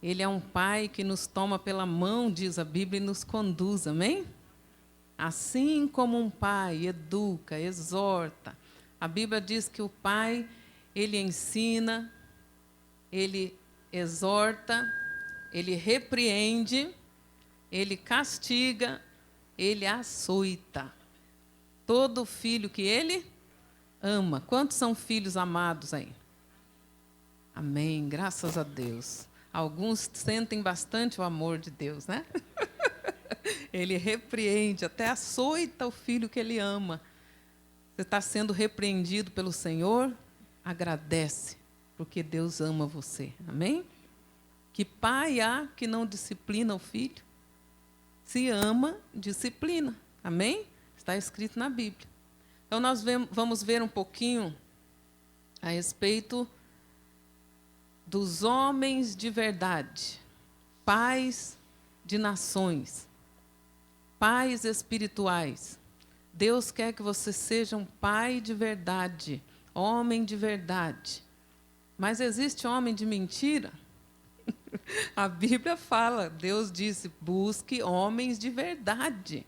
Ele é um pai que nos toma pela mão, diz a Bíblia, e nos conduz, amém? Assim como um pai educa, exorta. A Bíblia diz que o pai, ele ensina, ele exorta, ele repreende, ele castiga, ele açoita. Todo filho que ele ama. Quantos são filhos amados aí? Amém, graças a Deus. Alguns sentem bastante o amor de Deus, né? Ele repreende, até açoita o filho que ele ama. Você está sendo repreendido pelo Senhor? Agradece, porque Deus ama você. Amém? Que pai há que não disciplina o filho? Se ama, disciplina. Amém? Está escrito na Bíblia. Então, nós vamos ver um pouquinho a respeito dos homens de verdade, pais de nações, pais espirituais. Deus quer que você seja um pai de verdade, homem de verdade. Mas existe homem de mentira? A Bíblia fala, Deus disse, busque homens de verdade.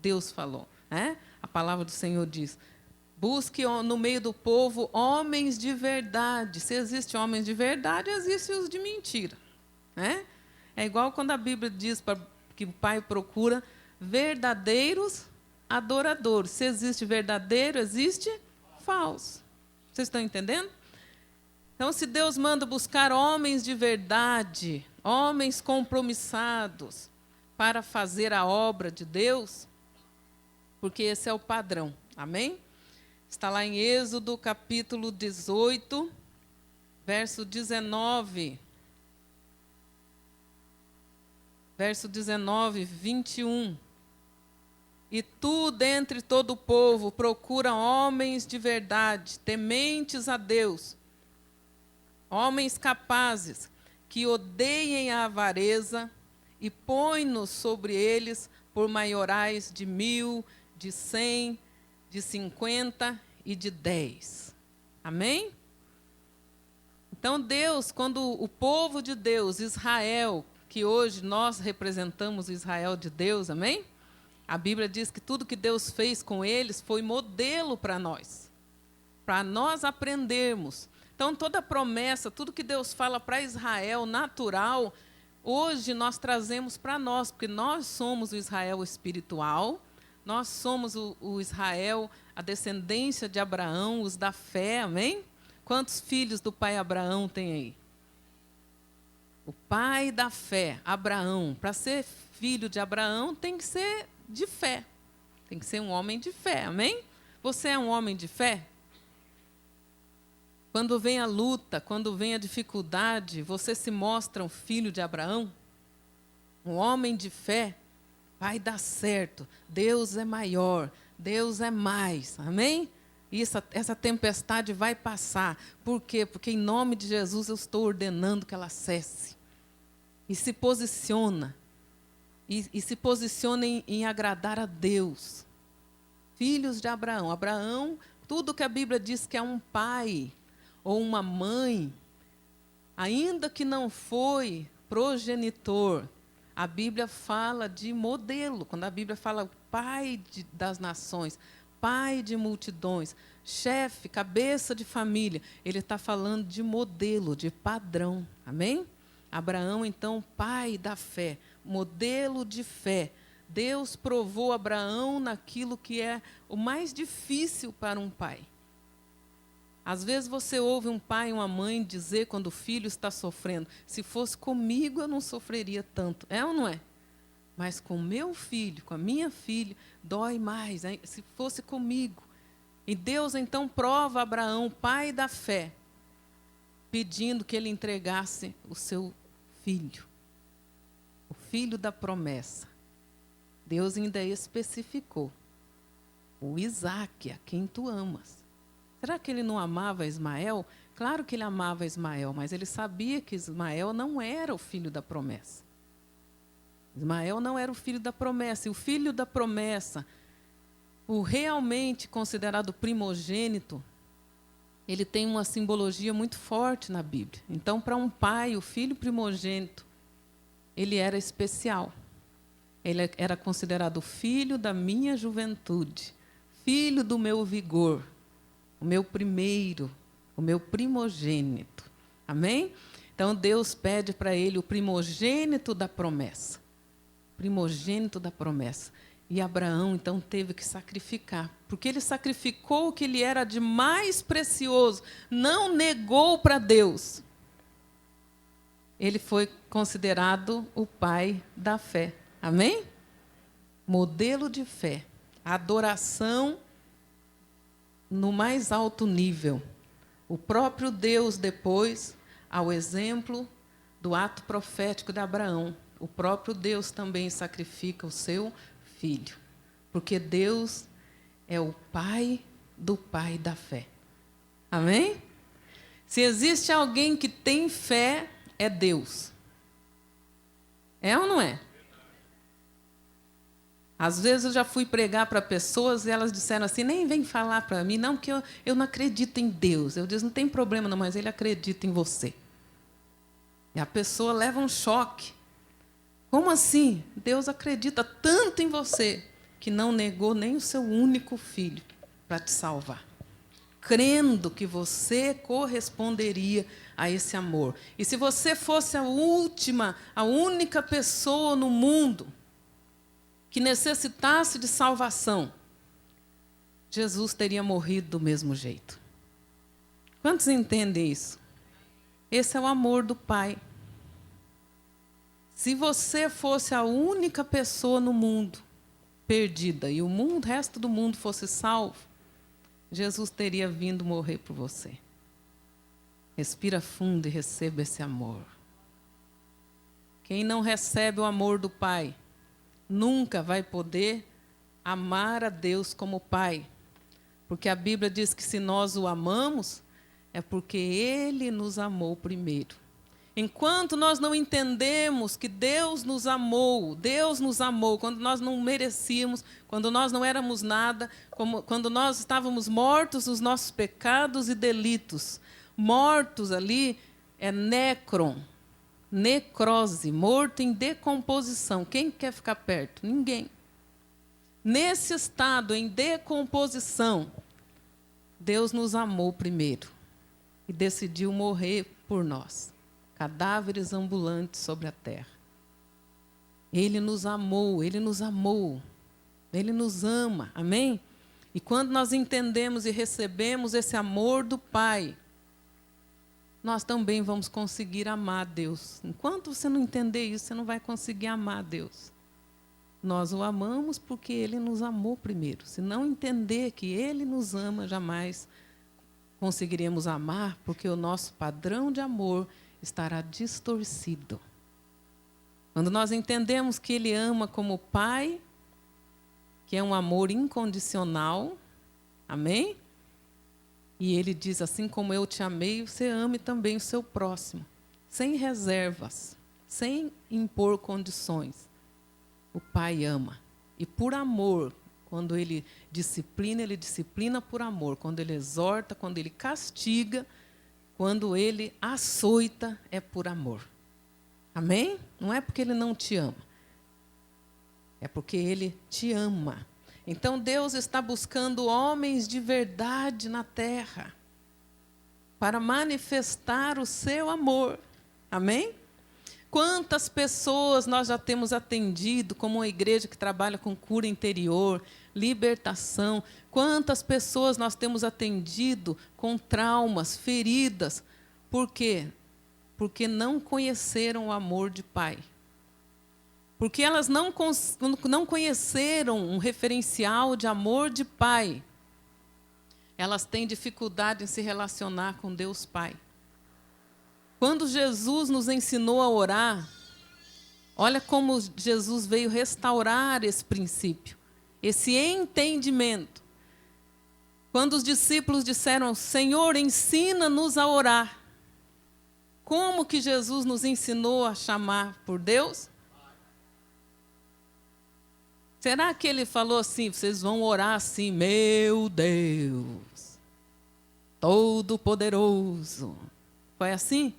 Deus falou, né? A palavra do Senhor diz, busque no meio do povo homens de verdade. Se existe homens de verdade, existem os de mentira, né? É igual quando a Bíblia diz que o Pai procura verdadeiros adoradores. Se existe verdadeiro, existe falso. Vocês estão entendendo? Então, se Deus manda buscar homens de verdade, homens compromissados para fazer a obra de Deus, porque esse é o padrão, amém? Está lá em Êxodo, capítulo 18, verso 19. Verso 19, 21. E tu, dentre todo o povo, procura homens de verdade, tementes a Deus, homens capazes, que odeiem a avareza, e põe-nos sobre eles por maiorais de 1.000, de 100, de 50 e de 10. Amém? Então, Deus, quando o povo de Deus, Israel, que hoje nós representamos o Israel de Deus, amém? A Bíblia diz que tudo que Deus fez com eles foi modelo para nós aprendermos. Então, toda promessa, tudo que Deus fala para Israel natural, hoje nós trazemos para nós, porque nós somos o Israel espiritual, nós somos o Israel, a descendência de Abraão, os da fé, amém? Quantos filhos do pai Abraão tem aí? O pai da fé, Abraão. Para ser filho de Abraão, tem que ser de fé. Tem que ser um homem de fé, amém? Você é um homem de fé? Quando vem a luta, quando vem a dificuldade, você se mostra um filho de Abraão? Um homem de fé? Vai dar certo. Deus é maior. Deus é mais. Amém? Essa tempestade vai passar. Por quê? Porque em nome de Jesus eu estou ordenando que ela cesse. E se posiciona. E se posiciona em agradar a Deus. Filhos de Abraão. Abraão, tudo que a Bíblia diz que é um pai ou uma mãe, ainda que não foi progenitor, a Bíblia fala de modelo. Quando a Bíblia fala pai das nações, pai de multidões, chefe, cabeça de família, ele está falando de modelo, de padrão. Amém? Abraão, então, pai da fé, modelo de fé. Deus provou Abraão naquilo que é o mais difícil para um pai. Às vezes você ouve um pai e uma mãe dizer quando o filho está sofrendo, se fosse comigo eu não sofreria tanto. É ou não é? Mas com meu filho, com a minha filha, dói mais, hein? Se fosse comigo. E Deus então prova Abraão, pai da fé, pedindo que ele entregasse o seu filho, o filho da promessa. Deus ainda especificou, o Isaque, a quem tu amas. Será que ele não amava Ismael? Claro que ele amava Ismael, mas ele sabia que Ismael não era o filho da promessa. Ismael não era o filho da promessa. E o filho da promessa, o realmente considerado primogênito, ele tem uma simbologia muito forte na Bíblia. Então, para um pai, o filho primogênito, ele era especial. Ele era considerado filho da minha juventude, filho do meu vigor, o meu primeiro, o meu primogênito. Amém? Então, Deus pede para ele o primogênito da promessa. Primogênito da promessa. E Abraão, então, teve que sacrificar, porque ele sacrificou o que lhe era de mais precioso, não negou para Deus. Ele foi considerado o pai da fé. Amém? Modelo de fé. Adoração no mais alto nível. O próprio Deus, depois, ao exemplo do ato profético de Abraão, o próprio Deus também sacrifica o seu filho, porque Deus é o pai da fé. Amém? Se existe alguém que tem fé, é Deus. É ou não é? Às vezes eu já fui pregar para pessoas e elas disseram assim, nem vem falar para mim, não, porque eu não acredito em Deus. Eu disse, não tem problema não, mas Ele acredita em você. E a pessoa leva um choque. Como assim? Deus acredita tanto em você que não negou nem o seu único filho para te salvar, crendo que você corresponderia a esse amor. E se você fosse a única pessoa no mundo que necessitasse de salvação, Jesus teria morrido do mesmo jeito. Quantos entendem isso? Esse é o amor do Pai. Se você fosse a única pessoa no mundo perdida e o resto do mundo fosse salvo, Jesus teria vindo morrer por você. Respira fundo e receba esse amor. Quem não recebe o amor do Pai nunca vai poder amar a Deus como Pai. Porque a Bíblia diz que se nós o amamos, é porque Ele nos amou primeiro. Enquanto nós não entendemos que Deus nos amou quando nós não merecíamos, quando nós não éramos nada, quando nós estávamos mortos nos nossos pecados e delitos. Mortos ali é nécron, necrose, morto em decomposição. Quem quer ficar perto? Ninguém. Nesse estado, em decomposição, Deus nos amou primeiro e decidiu morrer por nós. Cadáveres ambulantes sobre a terra. Ele nos amou, Ele nos amou, Ele nos ama, amém? E quando nós entendemos e recebemos esse amor do Pai, nós também vamos conseguir amar a Deus. Enquanto você não entender isso, você não vai conseguir amar a Deus. Nós o amamos porque Ele nos amou primeiro. Se não entender que Ele nos ama, jamais conseguiremos amar, porque o nosso padrão de amor estará distorcido. Quando nós entendemos que Ele ama como Pai, que é um amor incondicional, amém? E Ele diz, assim como eu te amei, você ame também o seu próximo, sem reservas, sem impor condições. O Pai ama. E por amor, quando Ele disciplina por amor. Quando Ele exorta, quando Ele castiga, quando Ele açoita, é por amor. Amém? Não é porque Ele não te ama. É porque Ele te ama. Então Deus está buscando homens de verdade na terra para manifestar o seu amor. Amém? Quantas pessoas nós já temos atendido como uma igreja que trabalha com cura interior, libertação. Quantas pessoas nós temos atendido com traumas, feridas. Por quê? Porque não conheceram o amor de Pai. Porque elas não conheceram um referencial de amor de Pai. Elas têm dificuldade em se relacionar com Deus Pai. Quando Jesus nos ensinou a orar, olha como Jesus veio restaurar esse princípio, esse entendimento. Quando os discípulos disseram, Senhor, ensina-nos a orar. Como que Jesus nos ensinou a chamar por Deus? Será que Ele falou assim, vocês vão orar assim, meu Deus, Todo-Poderoso. Foi assim?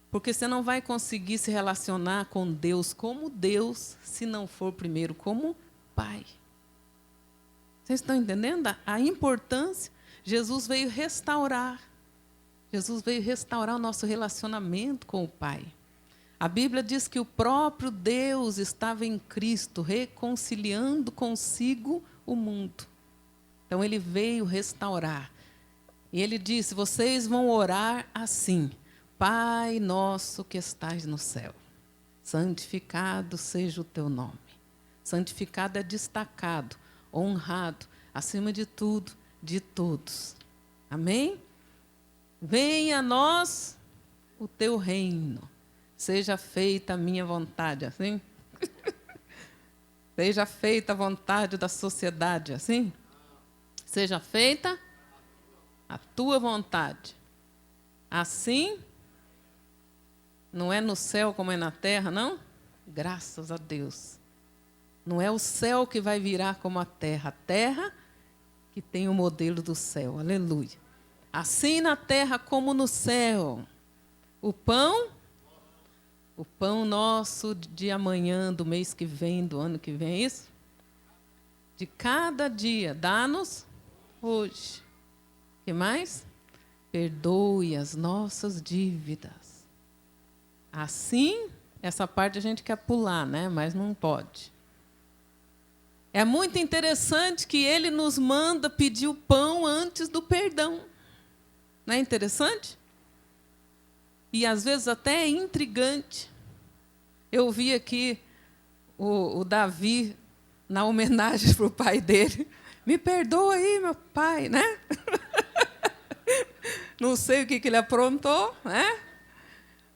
Porque você não vai conseguir se relacionar com Deus como Deus se não for primeiro como Pai. Vocês estão entendendo a importância? Jesus veio restaurar. Jesus veio restaurar o nosso relacionamento com o Pai. A Bíblia diz que o próprio Deus estava em Cristo, reconciliando consigo o mundo. Então, ele veio restaurar. E ele disse, vocês vão orar assim: Pai nosso que estás no céu, santificado seja o teu nome. Santificado é destacado, honrado, acima de tudo, de todos. Amém? Venha a nós o teu reino. Seja feita a minha vontade, assim? Seja feita a vontade da sociedade, assim? Seja feita a tua vontade. Assim, não é no céu como é na terra, não? Graças a Deus. Não é o céu que vai virar como a terra que tem o modelo do céu. Aleluia. Assim na terra como no céu. O pão nosso de amanhã, do mês que vem, do ano que vem, é isso? De cada dia, dá-nos hoje. O que mais? Perdoe as nossas dívidas. Assim, essa parte a gente quer pular, né? Mas não pode. É muito interessante que ele nos manda pedir o pão antes do perdão. Não é interessante? E às vezes até é intrigante. Eu vi aqui o Davi, na homenagem para o pai dele. Me perdoa aí, meu pai, né? Não sei o que ele aprontou, né?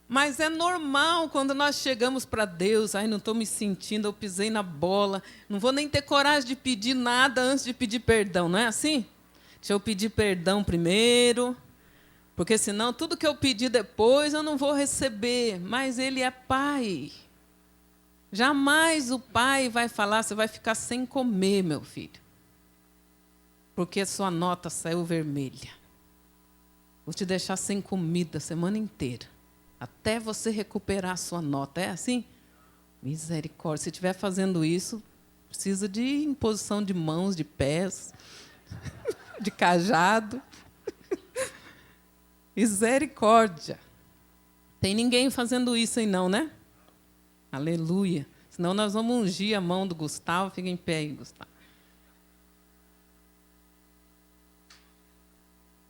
Mas é normal quando nós chegamos para Deus, ai, não estou me sentindo, eu pisei na bola, não vou nem ter coragem de pedir nada antes de pedir perdão, não é assim? Deixa eu pedir perdão primeiro, porque senão tudo que eu pedir depois eu não vou receber. Mas Ele é Pai. Jamais o Pai vai falar, você vai ficar sem comer, meu filho, porque sua nota saiu vermelha. Vou te deixar sem comida a semana inteira, até você recuperar a sua nota. É assim? Misericórdia. Se estiver fazendo isso, precisa de imposição de mãos, de pés, de cajado. Misericórdia. Tem ninguém fazendo isso aí não, né? Aleluia. Senão nós vamos ungir a mão do Gustavo. Fica em pé aí, Gustavo.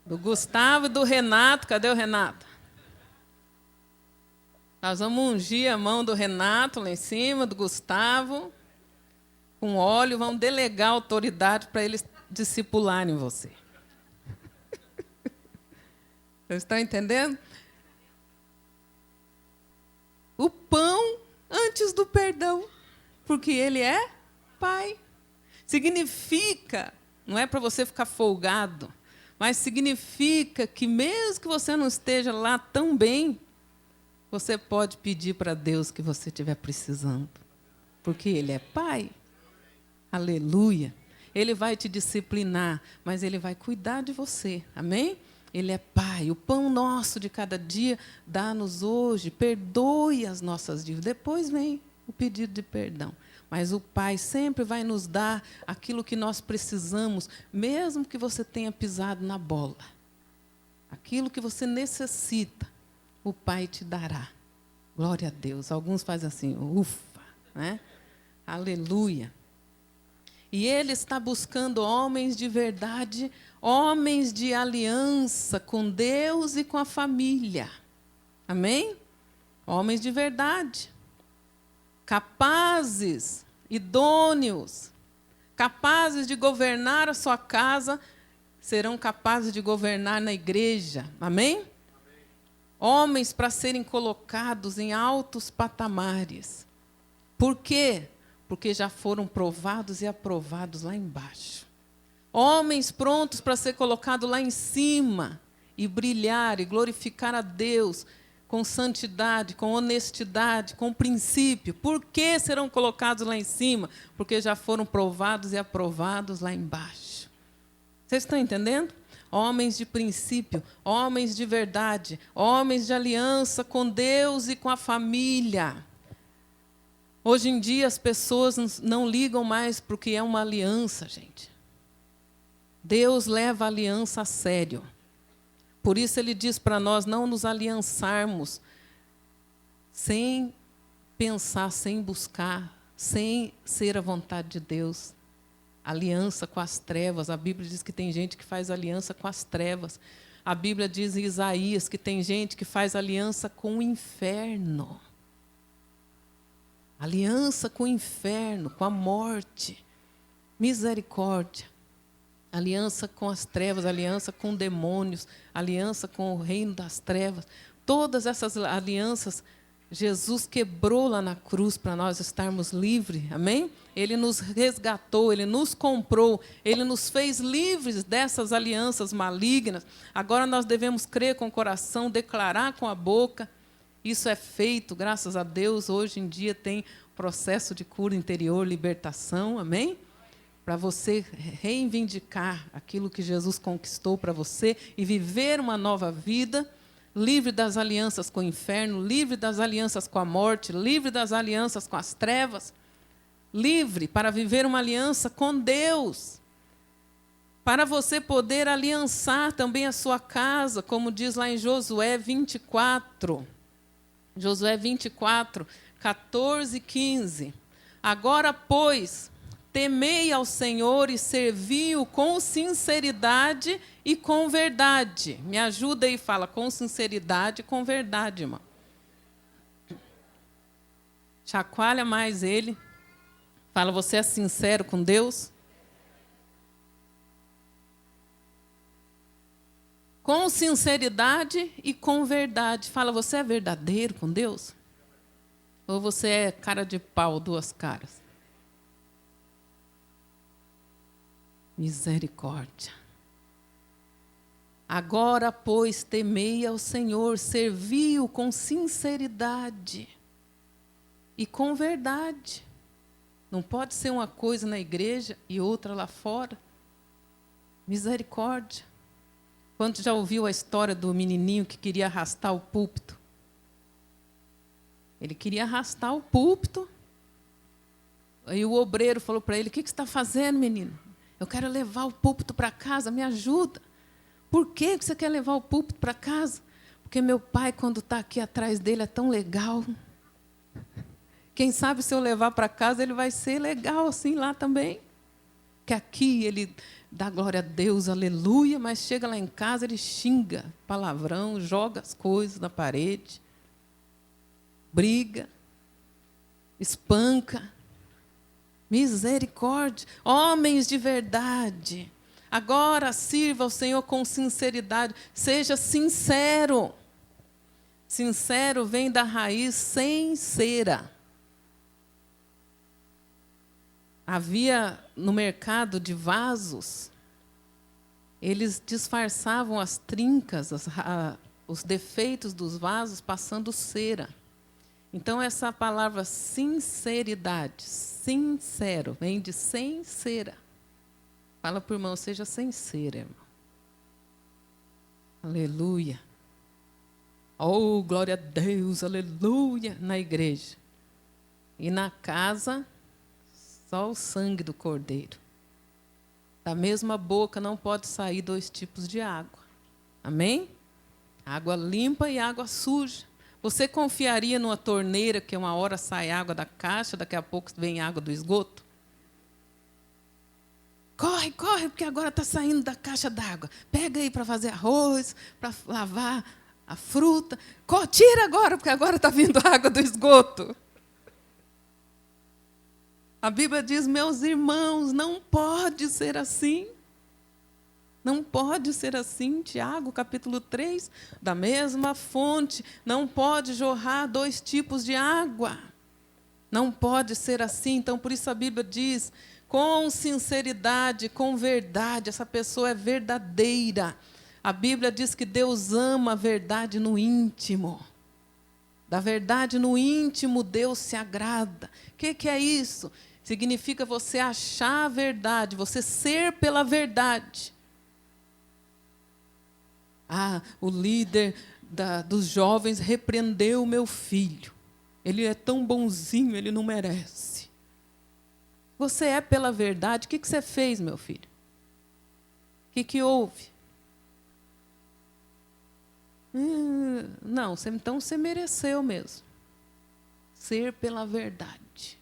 Do Gustavo e do Renato. Cadê o Renato? Nós vamos ungir a mão do Renato lá em cima, do Gustavo, com óleo. Vamos delegar a autoridade para eles discipularem você. Vocês estão entendendo? O pão antes do perdão, porque Ele é Pai. Significa, não é para você ficar folgado, mas significa que mesmo que você não esteja lá tão bem, você pode pedir para Deus que você estiver precisando, porque Ele é Pai. Aleluia. Ele vai te disciplinar, mas Ele vai cuidar de você. Amém? Ele é Pai. O pão nosso de cada dia, dá-nos hoje. Perdoe as nossas dívidas. Depois vem o pedido de perdão. Mas o Pai sempre vai nos dar aquilo que nós precisamos, mesmo que você tenha pisado na bola. Aquilo que você necessita, o Pai te dará. Glória a Deus. Alguns fazem assim, ufa, né? Aleluia. E Ele está buscando homens de verdade, homens de aliança com Deus e com a família. Amém? Homens de verdade. Capazes, idôneos, capazes de governar a sua casa, serão capazes de governar na igreja. Amém? Homens para serem colocados em altos patamares. Por quê? Porque já foram provados e aprovados lá embaixo. Homens prontos para ser colocados lá em cima e brilhar e glorificar a Deus com santidade, com honestidade, com princípio. Por que serão colocados lá em cima? Porque já foram provados e aprovados lá embaixo. Vocês estão entendendo? homens de princípio, homens de verdade, homens de aliança com Deus e com a família. Hoje em dia as pessoas não ligam mais para o que é uma aliança, gente. Deus leva a aliança a sério. Por isso ele diz para nós não nos aliançarmos sem pensar, sem buscar, sem ser a vontade de Deus. Aliança com as trevas. A Bíblia diz que tem gente que faz aliança com as trevas. A Bíblia diz em Isaías que tem gente que faz aliança com o inferno. Aliança com o inferno, com a morte. Misericórdia. Aliança com as trevas, aliança com demônios, aliança com o reino das trevas. Todas essas alianças, Jesus quebrou lá na cruz para nós estarmos livres, amém? Ele nos resgatou, Ele nos comprou, Ele nos fez livres dessas alianças malignas. Agora nós devemos crer com o coração, declarar com a boca. Isso é feito, graças a Deus, hoje em dia tem processo de cura interior, libertação, amém? Para você reivindicar aquilo que Jesus conquistou para você e viver uma nova vida, livre das alianças com o inferno, livre das alianças com a morte, livre das alianças com as trevas, livre para viver uma aliança com Deus, para você poder aliançar também a sua casa, como diz lá em Josué 24, Josué 24, 14 e 15. Agora, pois, temei ao Senhor e servi-o com sinceridade e com verdade. Me ajuda aí, fala, com sinceridade e com verdade, irmão. Chacoalha mais ele. Fala, você é sincero com Deus? Com sinceridade e com verdade. Fala, você é verdadeiro com Deus? Ou você é cara de pau, duas caras? Misericórdia. Agora, pois, temei ao Senhor, servi-o com sinceridade e com verdade. Não pode ser uma coisa na igreja e outra lá fora. Misericórdia. Quanto já ouviu a história do menininho que queria arrastar o púlpito? Ele queria arrastar o púlpito. Aí o obreiro falou para ele, o que você está fazendo, menino? Eu quero levar o púlpito para casa, me ajuda. Por que você quer levar o púlpito para casa? Porque meu pai, quando está aqui atrás dele, é tão legal. Quem sabe se eu levar para casa, ele vai ser legal assim lá também. Que aqui ele dá glória a Deus, aleluia, mas chega lá em casa, ele xinga palavrão, joga as coisas na parede, briga, espanca. Misericórdia, homens de verdade. Agora sirva ao Senhor com sinceridade, seja sincero. Sincero vem da raiz sincera. Havia no mercado de vasos, eles disfarçavam as trincas, os defeitos dos vasos passando cera. Então, essa palavra sinceridade, sincero, vem de sincera. Fala para o irmão, seja sincero, irmão. Aleluia. Oh, glória a Deus, aleluia, na igreja. E na casa, só o sangue do cordeiro. Da mesma boca não pode sair dois tipos de água. Amém? Água limpa e água suja. Você confiaria numa torneira que uma hora sai água da caixa, daqui a pouco vem água do esgoto? Corre, corre, porque agora está saindo da caixa d'água. Pega aí para fazer arroz, para lavar a fruta. Tira agora, porque agora está vindo água do esgoto. A Bíblia diz, meus irmãos, não pode ser assim. Não pode ser assim, Tiago, capítulo 3, da mesma fonte, não pode jorrar dois tipos de água. Não pode ser assim, então por isso a Bíblia diz, com sinceridade, com verdade, essa pessoa é verdadeira. A Bíblia diz que Deus ama a verdade no íntimo. Da verdade no íntimo, Deus se agrada. O que é isso? Significa você achar a verdade, você ser pela verdade. O líder dos jovens repreendeu o meu filho. Ele é tão bonzinho, ele não merece. Você é pela verdade. O que você fez, meu filho? O que houve? Não, então você mereceu mesmo. Ser pela verdade.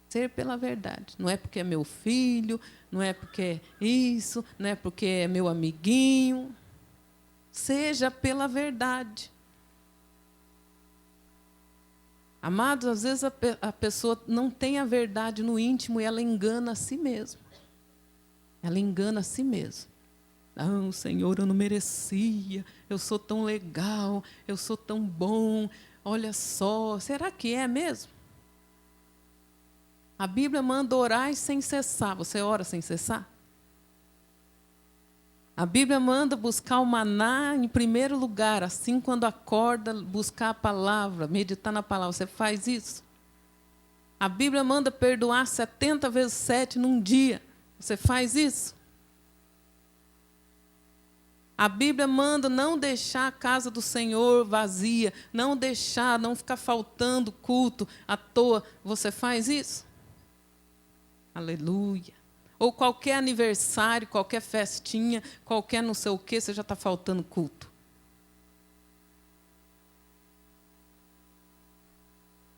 Ser pela verdade. Não é porque é meu filho, não é porque é isso, não é porque é meu amiguinho. Seja pela verdade. Amados, às vezes a pessoa não tem a verdade no íntimo e ela engana a si mesma. Ela engana a si mesma. Não, Senhor, eu não merecia, eu sou tão legal, eu sou tão bom, olha só. Será que é mesmo? A Bíblia manda orar sem cessar. Você ora sem cessar? A Bíblia manda buscar o maná em primeiro lugar, assim quando acorda, buscar a palavra, meditar na palavra. Você faz isso? A Bíblia manda perdoar 70 vezes 7 num dia. Você faz isso? A Bíblia manda não deixar a casa do Senhor vazia, não ficar faltando culto à toa. Você faz isso? Aleluia. Ou qualquer aniversário, qualquer festinha, qualquer não sei o quê, você já está faltando culto.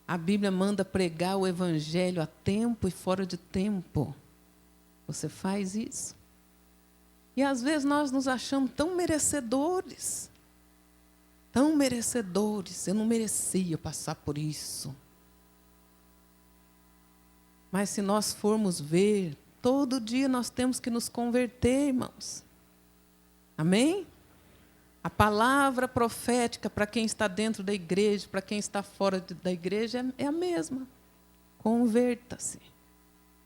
A Bíblia manda pregar o evangelho a tempo e fora de tempo. Você faz isso? E às vezes nós nos achamos tão merecedores. Tão merecedores. Eu não merecia passar por isso. Mas se nós formos ver, todo dia nós temos que nos converter, irmãos. Amém? A palavra profética para quem está dentro da igreja, para quem está fora da igreja, é a mesma. Converta-se.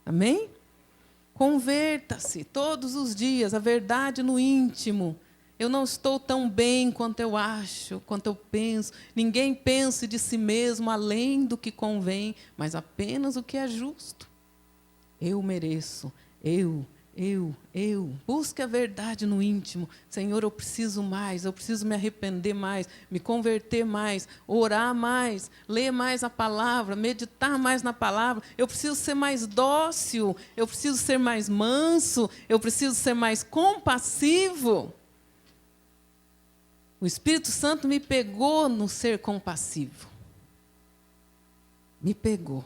Amém? Converta-se todos os dias, a verdade no íntimo. Eu não estou tão bem quanto eu acho, quanto eu penso. Ninguém pense de si mesmo além do que convém, mas apenas o que é justo. Eu mereço, eu. Busque a verdade no íntimo. Senhor, eu preciso mais, eu preciso me arrepender mais, me converter mais, orar mais, ler mais a palavra, meditar mais na palavra. Eu preciso ser mais dócil, eu preciso ser mais manso, eu preciso ser mais compassivo. O Espírito Santo me pegou no ser compassivo. Me pegou.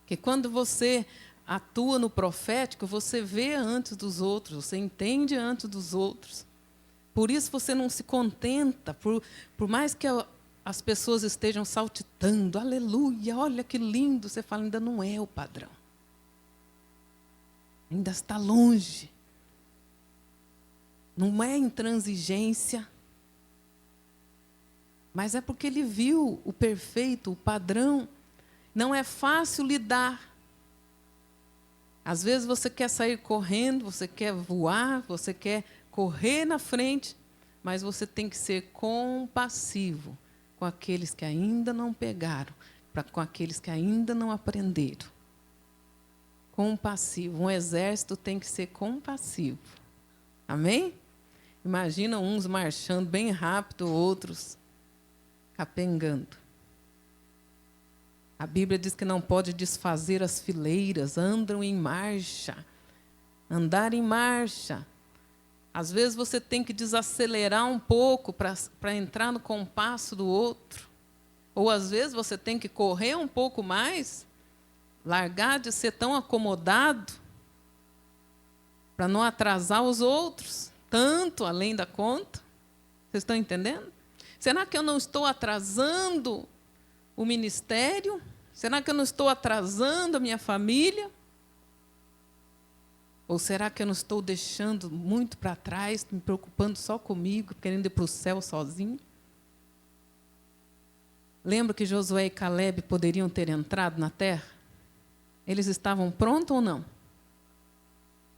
Porque quando você atua no profético, você vê antes dos outros, você entende antes dos outros. Por isso você não se contenta, por mais que as pessoas estejam saltitando, aleluia, olha que lindo, você fala, ainda não é o padrão. Ainda está longe. Não é intransigência, mas é porque ele viu o perfeito, o padrão. Não é fácil lidar. Às vezes você quer sair correndo, você quer voar, você quer correr na frente, mas você tem que ser compassivo com aqueles que ainda não pegaram, com aqueles que ainda não aprenderam. Compassivo. Um exército tem que ser compassivo. Amém? Imagina uns marchando bem rápido, outros capengando. A Bíblia diz que não pode desfazer as fileiras, andam em marcha. Andar em marcha. Às vezes você tem que desacelerar um pouco para entrar no compasso do outro. Ou às vezes você tem que correr um pouco mais, largar de ser tão acomodado, para não atrasar os outros, tanto além da conta. Vocês estão entendendo? Será que eu não estou atrasando o ministério? Será que eu não estou atrasando a minha família? Ou será que eu não estou deixando muito para trás, me preocupando só comigo, querendo ir para o céu sozinho? Lembra que Josué e Caleb poderiam ter entrado na terra? Eles estavam prontos ou não?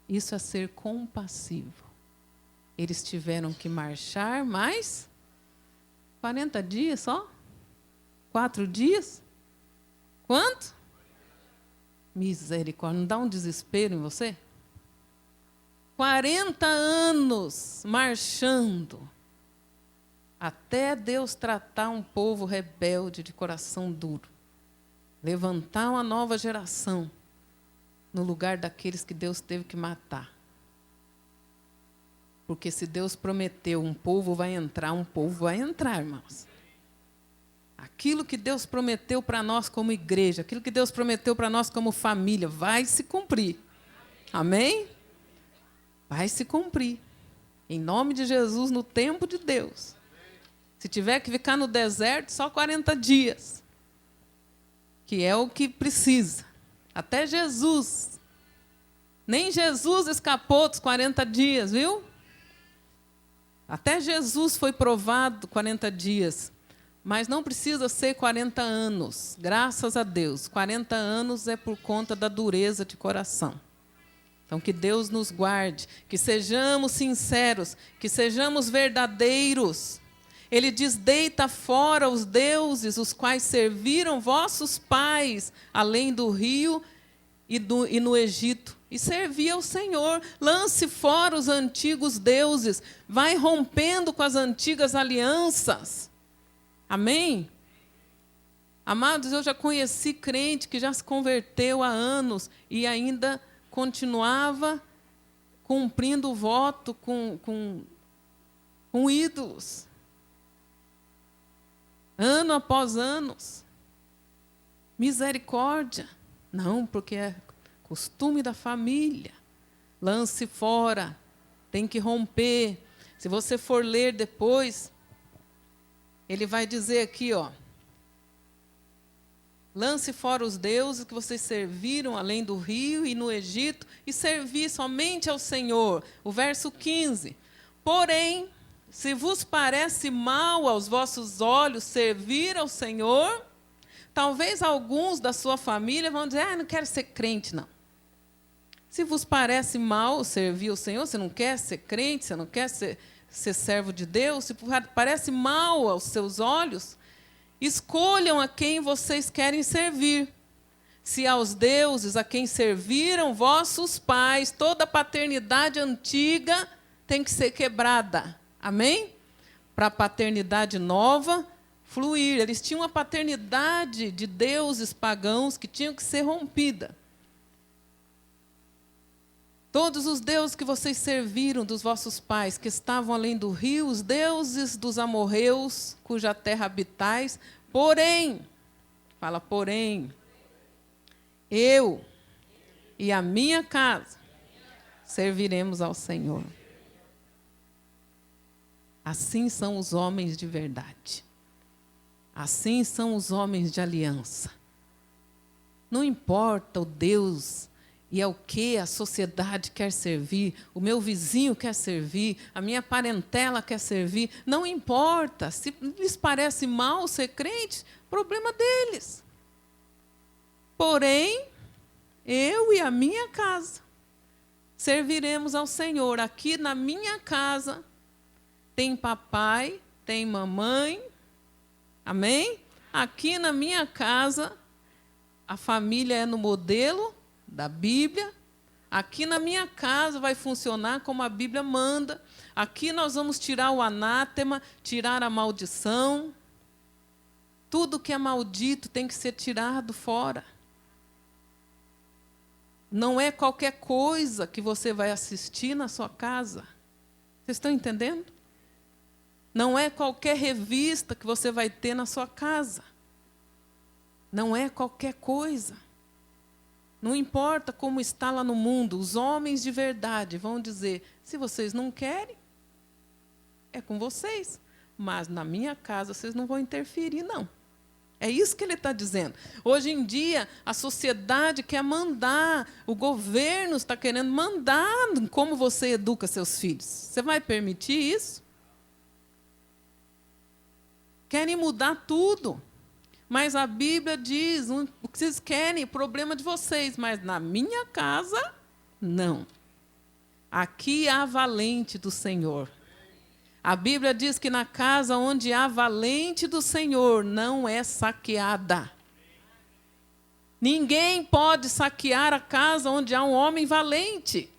Isso é ser compassivo. Eles tiveram que marchar mais 40 dias só? 4 dias? Quanto? Misericórdia, não dá um desespero em você? 40 anos marchando, até Deus tratar um povo rebelde de coração duro. Levantar uma nova geração no lugar daqueles que Deus teve que matar. Porque se Deus prometeu, um povo vai entrar, irmãos. Aquilo que Deus prometeu para nós como igreja, aquilo que Deus prometeu para nós como família, vai se cumprir. Amém? Vai se cumprir. Em nome de Jesus, no tempo de Deus. Se tiver que ficar no deserto, só 40 dias. Que é o que precisa. Até Jesus. Nem Jesus escapou dos 40 dias, viu? Até Jesus foi provado 40 dias. Mas não precisa ser 40 anos. Graças a Deus. 40 anos é por conta da dureza de coração. Então, que Deus nos guarde, que sejamos sinceros, que sejamos verdadeiros. Ele diz, deita fora os deuses, os quais serviram vossos pais, além do rio e no Egito. E servia ao Senhor. Lance fora os antigos deuses. Vai rompendo com as antigas alianças. Amém? Amados, eu já conheci crente que já se converteu há anos e ainda continuava cumprindo o voto com ídolos. Ano após anos. Misericórdia. Não, porque é costume da família. Lance fora. Tem que romper. Se você for ler depois, ele vai dizer aqui, ó. Lance fora os deuses que vocês serviram além do rio e no Egito, e servi somente ao Senhor. O verso 15. Porém, se vos parece mal aos vossos olhos servir ao Senhor, talvez alguns da sua família vão dizer, não quero ser crente, não. Se vos parece mal servir ao Senhor, você não quer ser crente, você não quer ser servo de Deus, se parece mal aos seus olhos, escolham a quem vocês querem servir. Se aos deuses a quem serviram vossos pais, toda a paternidade antiga tem que ser quebrada. Amém? Para a paternidade nova fluir. Eles tinham uma paternidade de deuses pagãos que tinham que ser rompida. Todos os deuses que vocês serviram dos vossos pais, que estavam além do rio, os deuses dos amorreus, cuja terra habitais, porém, fala porém, eu e a minha casa serviremos ao Senhor. Assim são os homens de verdade. Assim são os homens de aliança. Não importa o Deus e é o que a sociedade quer servir, o meu vizinho quer servir, a minha parentela quer servir, não importa. Se lhes parece mal ser crente, problema deles. Porém, eu e a minha casa serviremos ao Senhor. Aqui na minha casa tem papai, tem mamãe, amém? Aqui na minha casa a família é no modelo da Bíblia. Aqui na minha casa vai funcionar como a Bíblia manda. Aqui nós vamos tirar o anátema, tirar a maldição. Tudo que é maldito tem que ser tirado fora. Não é qualquer coisa que você vai assistir na sua casa. Vocês estão entendendo? Não é qualquer revista que você vai ter na sua casa. Não é qualquer coisa. Não importa como está lá no mundo, os homens de verdade vão dizer, se vocês não querem, é com vocês. Mas na minha casa vocês não vão interferir, não. É isso que ele está dizendo. Hoje em dia, a sociedade quer mandar, o governo está querendo mandar como você educa seus filhos. Você vai permitir isso? Querem mudar tudo. Mas a Bíblia diz, o que vocês querem, problema de vocês, mas na minha casa, não. Aqui há valente do Senhor. A Bíblia diz que na casa onde há valente do Senhor, não é saqueada. Ninguém pode saquear a casa onde há um homem valente.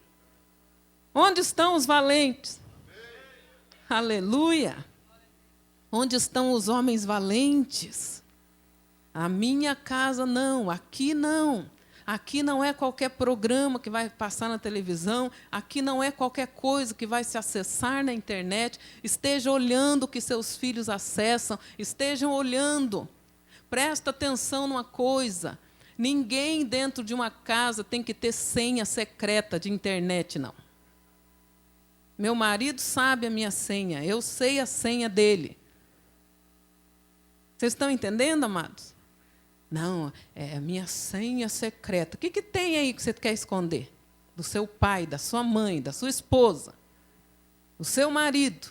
Onde estão os valentes? Aleluia! Onde estão os homens valentes? A minha casa não, aqui não. Aqui não é qualquer programa que vai passar na televisão, aqui não é qualquer coisa que vai se acessar na internet. Esteja olhando o que seus filhos acessam, estejam olhando. Presta atenção numa coisa, ninguém dentro de uma casa tem que ter senha secreta de internet, não. Meu marido sabe a minha senha, eu sei a senha dele. Vocês estão entendendo, amados? Não, é a minha senha secreta. O que tem aí que você quer esconder? Do seu pai, da sua mãe, da sua esposa, do seu marido.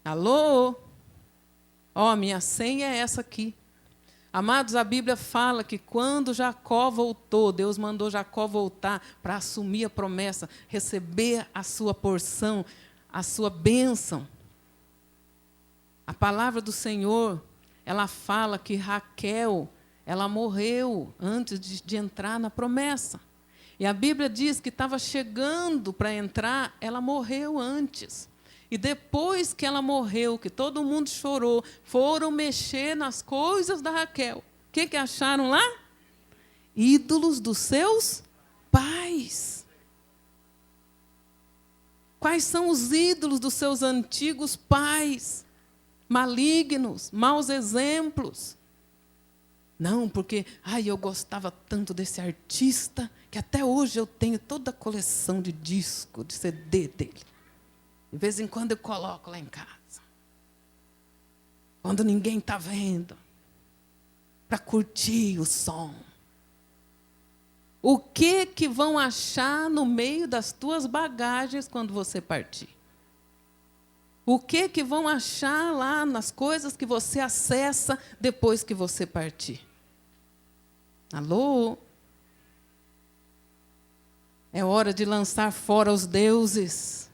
Alô? Ó, minha senha é essa aqui. Amados, a Bíblia fala que quando Jacó voltou, Deus mandou Jacó voltar para assumir a promessa, receber a sua porção, a sua bênção. A palavra do Senhor, ela fala que Raquel, ela morreu antes de entrar na promessa. E a Bíblia diz que estava chegando para entrar, ela morreu antes. E depois que ela morreu, que todo mundo chorou, foram mexer nas coisas da Raquel. O que acharam lá? Ídolos dos seus pais. Quais são os ídolos dos seus antigos pais? Malignos, maus exemplos. Não, porque eu gostava tanto desse artista, que até hoje eu tenho toda a coleção de disco, de CD dele. De vez em quando eu coloco lá em casa. Quando ninguém está vendo. Para curtir o som. O que vão achar no meio das tuas bagagens quando você partir? O que vão achar lá nas coisas que você acessa depois que você partir? Alô? É hora de lançar fora os deuses.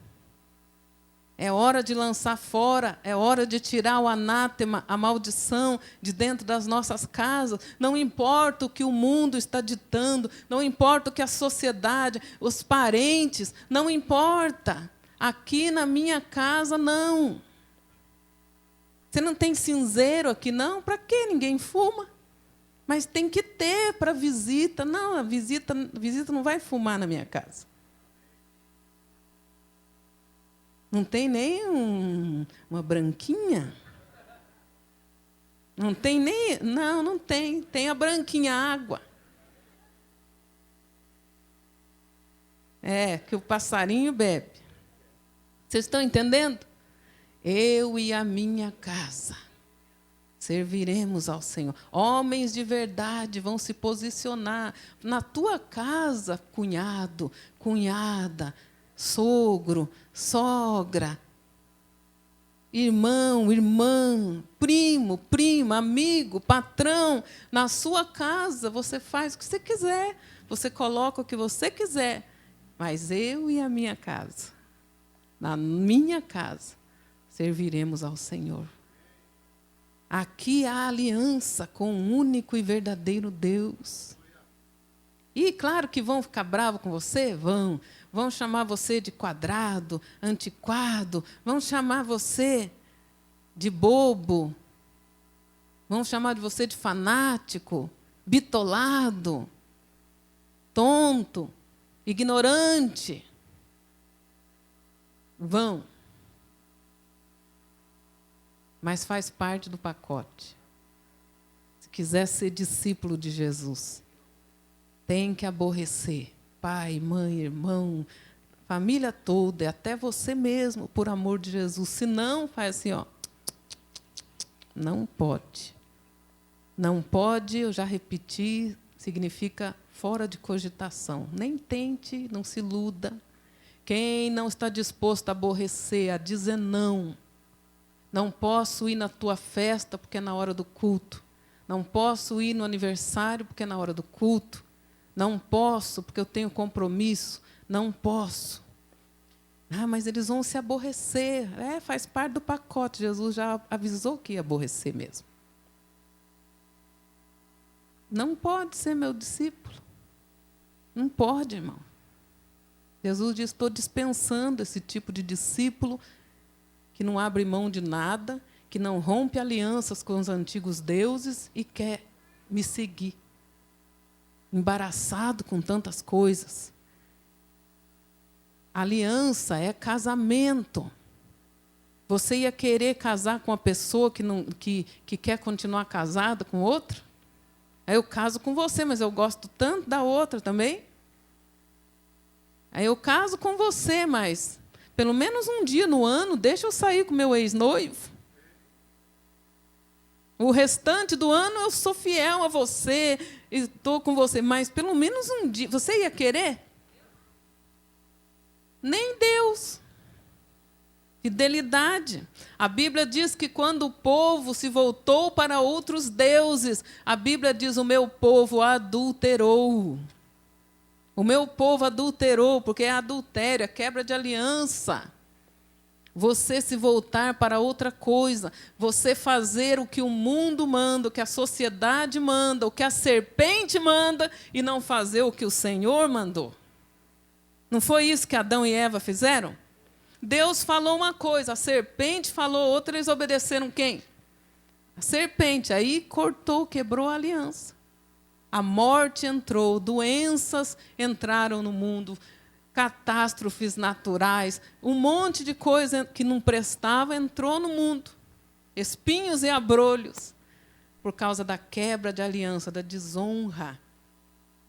É hora de lançar fora, é hora de tirar o anátema, a maldição de dentro das nossas casas. Não importa o que o mundo está ditando, não importa o que a sociedade, os parentes, não importa. Aqui na minha casa, não. Você não tem cinzeiro aqui, não? Para quê? Ninguém fuma. Mas tem que ter para visita. Não, a visita não vai fumar na minha casa. Não tem nem uma branquinha? Não tem nem... Não tem. Tem a branquinha, a água. É, que o passarinho bebe. Vocês estão entendendo? Eu e a minha casa serviremos ao Senhor. Homens de verdade vão se posicionar. Na tua casa, cunhado, cunhada, sogro, sogra, irmão, irmã, primo, prima, amigo, patrão, na sua casa você faz o que você quiser, você coloca o que você quiser, mas eu e a minha casa, na minha casa, serviremos ao Senhor. Aqui há aliança com o único e verdadeiro Deus. E claro que vão ficar bravos com você? Vão chamar você de quadrado, antiquado, vão chamar você de bobo, vão chamar de você de fanático, bitolado, tonto, ignorante. Vão. Mas faz parte do pacote. Se quiser ser discípulo de Jesus, tem que aborrecer pai, mãe, irmão, família toda, e até você mesmo, por amor de Jesus. Se não, faz assim, ó. Não pode. Não pode, eu já repeti, significa fora de cogitação. Nem tente, não se iluda. Quem não está disposto a aborrecer, a dizer não. Não posso ir na tua festa porque é na hora do culto. Não posso ir no aniversário porque é na hora do culto. Não posso porque eu tenho compromisso. Não posso. Mas eles vão se aborrecer. Faz parte do pacote. Jesus já avisou que ia aborrecer mesmo. Não pode ser meu discípulo. Não pode, irmão. Jesus diz: estou dispensando esse tipo de discípulo que não abre mão de nada, que não rompe alianças com os antigos deuses e quer me seguir, embaraçado com tantas coisas. Aliança é casamento. Você ia querer casar com uma pessoa que quer continuar casada com outra? Aí eu caso com você, mas eu gosto tanto da outra também. Aí eu caso com você, mas pelo menos um dia no ano, deixa eu sair com meu ex-noivo. O restante do ano eu sou fiel a você, estou com você, mas pelo menos um dia. Você ia querer? Nem Deus. Fidelidade. A Bíblia diz que quando o povo se voltou para outros deuses, a Bíblia diz: o meu povo adulterou. O meu povo adulterou, porque é adultério, é quebra de aliança. Você se voltar para outra coisa, você fazer o que o mundo manda, o que a sociedade manda, o que a serpente manda, e não fazer o que o Senhor mandou. Não foi isso que Adão e Eva fizeram? Deus falou uma coisa, a serpente falou outra, eles obedeceram quem? A serpente. Aí cortou, quebrou a aliança. A morte entrou, doenças entraram no mundo, catástrofes naturais, um monte de coisa que não prestava entrou no mundo. Espinhos e abrolhos, por causa da quebra de aliança, da desonra.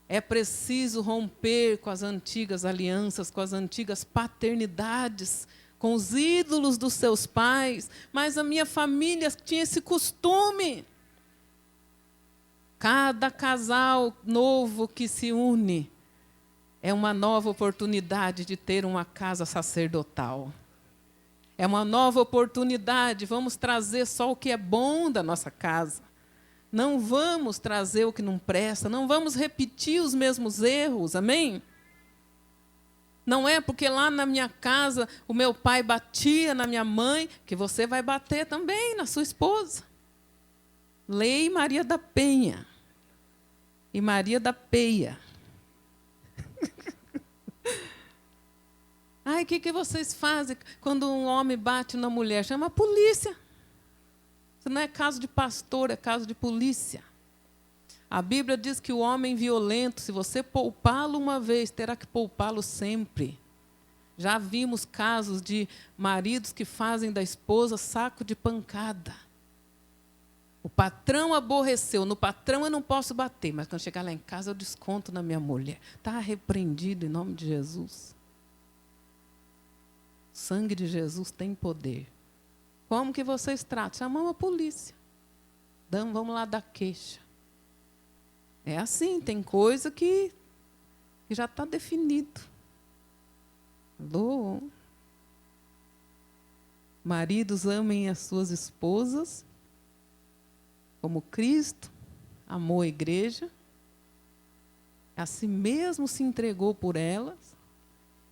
É preciso romper com as antigas alianças, com as antigas paternidades, com os ídolos dos seus pais. Mas a minha família tinha esse costume. Cada casal novo que se une é uma nova oportunidade de ter uma casa sacerdotal. É uma nova oportunidade. Vamos trazer só o que é bom da nossa casa. Não vamos trazer o que não presta. Não vamos repetir os mesmos erros. Amém? Não é porque lá na minha casa o meu pai batia na minha mãe que você vai bater também na sua esposa. Lei Maria da Penha e Maria da Peia. Ai, o que vocês fazem quando um homem bate na mulher? Chama a polícia. Isso não é caso de pastor, é caso de polícia. A Bíblia diz que o homem violento, se você poupá-lo uma vez, terá que poupá-lo sempre. Já vimos casos de maridos que fazem da esposa saco de pancada. O patrão aborreceu. No patrão eu não posso bater, mas quando chegar lá em casa eu desconto na minha mulher. Está repreendido em nome de Jesus. O sangue de Jesus tem poder. Como que vocês tratam? Chamamos a polícia. Vamos lá dar queixa. É assim, tem coisa que já está definido. Alô? Maridos, amem as suas esposas como Cristo amou a igreja, a si mesmo se entregou por elas,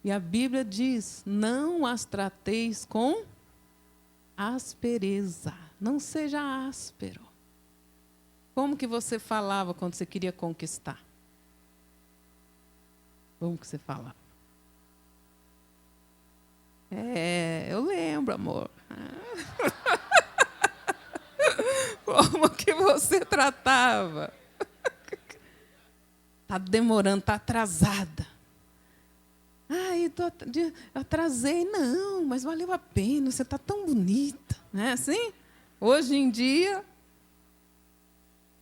e a Bíblia diz: não as trateis com aspereza, não seja áspero. Como que você falava quando você queria conquistar? Como que você falava? Eu lembro, amor. Como que você tratava? Está demorando, está atrasada. Ai, atrasei. Não, mas valeu a pena, você está tão bonita. Não é assim? Hoje em dia,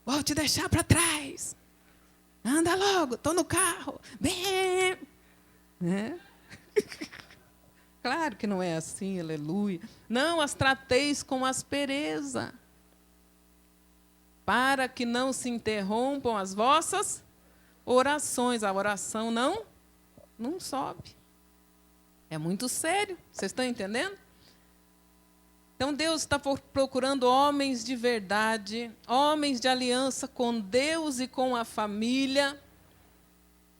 vou te deixar para trás. Anda logo, estou no carro. Bem. Né? Claro que não é assim, aleluia. Não as trateis com aspereza, para que não se interrompam as vossas orações. A oração não sobe. É muito sério. Vocês estão entendendo? Então, Deus está procurando homens de verdade, homens de aliança com Deus e com a família.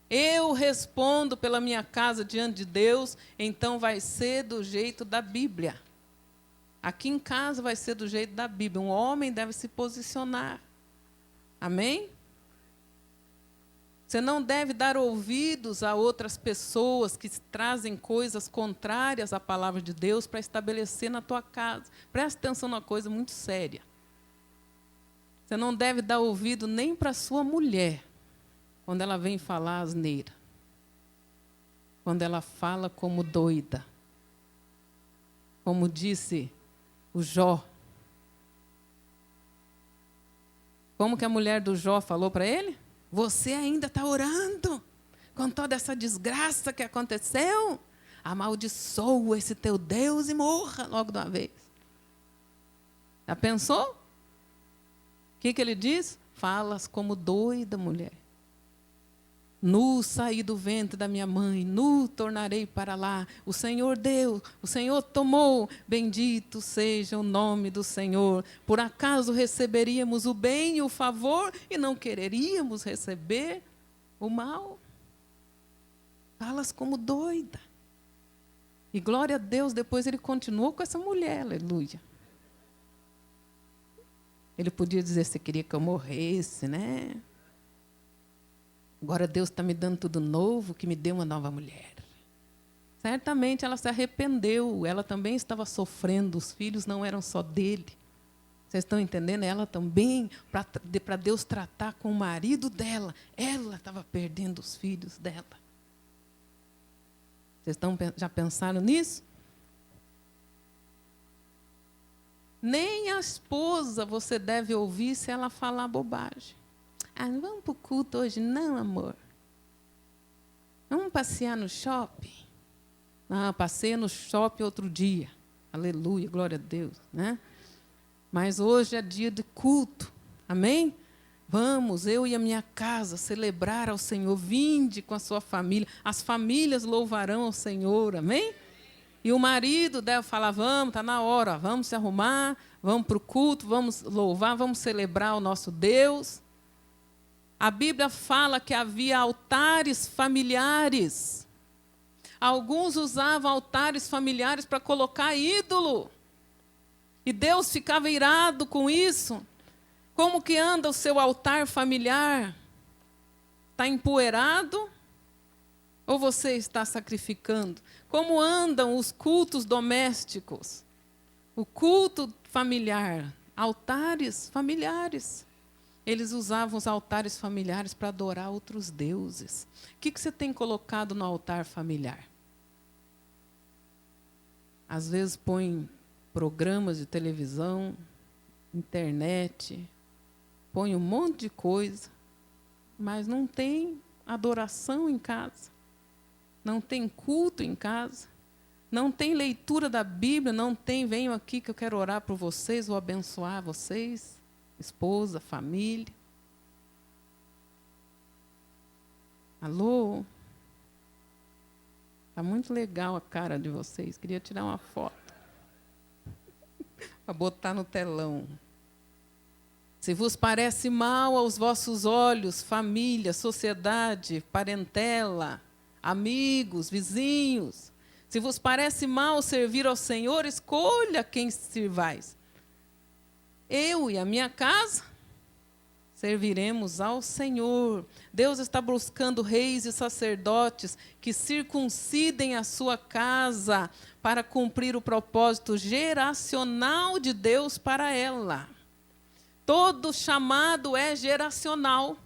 Eu respondo pela minha casa diante de Deus, então vai ser do jeito da Bíblia. Aqui em casa vai ser do jeito da Bíblia. Um homem deve se posicionar. Amém? Você não deve dar ouvidos a outras pessoas que trazem coisas contrárias à palavra de Deus para estabelecer na tua casa. Presta atenção numa coisa muito séria. Você não deve dar ouvido nem para a sua mulher, quando ela vem falar asneira. Quando ela fala como doida. Como disse o Jó. Como que a mulher do Jó falou para ele? Você ainda está orando com toda essa desgraça que aconteceu? Amaldiçoa esse teu Deus e morra logo de uma vez. Já pensou? O que ele diz? Falas como doida, mulher. Nu saí do ventre da minha mãe, nu tornarei para lá. O Senhor deu, o Senhor tomou. Bendito seja o nome do Senhor. Por acaso receberíamos o bem e o favor e não quereríamos receber o mal? Falas como doida. E glória a Deus, depois ele continuou com essa mulher, aleluia. Ele podia dizer, você queria que eu morresse, né? Agora Deus está me dando tudo novo, que me deu uma nova mulher. Certamente ela se arrependeu, ela também estava sofrendo, os filhos não eram só dele. Vocês estão entendendo? Ela também, para Deus tratar com o marido dela, ela estava perdendo os filhos dela. Vocês já pensaram nisso? Nem a esposa você deve ouvir se ela falar bobagem. Não vamos para o culto hoje, não, amor. Vamos passear no shopping? Não, passei no shopping outro dia. Aleluia, glória a Deus. Né? Mas hoje é dia de culto. Amém? Vamos, eu e a minha casa, celebrar ao Senhor. Vinde com a sua família. As famílias louvarão ao Senhor. Amém? E o marido deve falar, vamos, está na hora. Vamos se arrumar, vamos para o culto, vamos louvar, vamos celebrar o nosso Deus. A Bíblia fala que havia altares familiares. Alguns usavam altares familiares para colocar ídolo. E Deus ficava irado com isso. Como que anda o seu altar familiar? Está empoeirado? Ou você está sacrificando? Como andam os cultos domésticos? O culto familiar, altares familiares. Eles usavam os altares familiares para adorar outros deuses. O que você tem colocado no altar familiar? Às vezes põe programas de televisão, internet, põe um monte de coisa, mas não tem adoração em casa, não tem culto em casa, não tem leitura da Bíblia, não tem, venham aqui que eu quero orar por vocês, vou abençoar vocês. Esposa, família. Alô? Está muito legal a cara de vocês. Queria tirar uma foto. Para botar no telão. Se vos parece mal aos vossos olhos, família, sociedade, parentela, amigos, vizinhos. Se vos parece mal servir ao Senhor, escolha quem servais. Eu e a minha casa serviremos ao Senhor. Deus está buscando reis e sacerdotes que circuncidem a sua casa para cumprir o propósito geracional de Deus para ela. Todo chamado é geracional.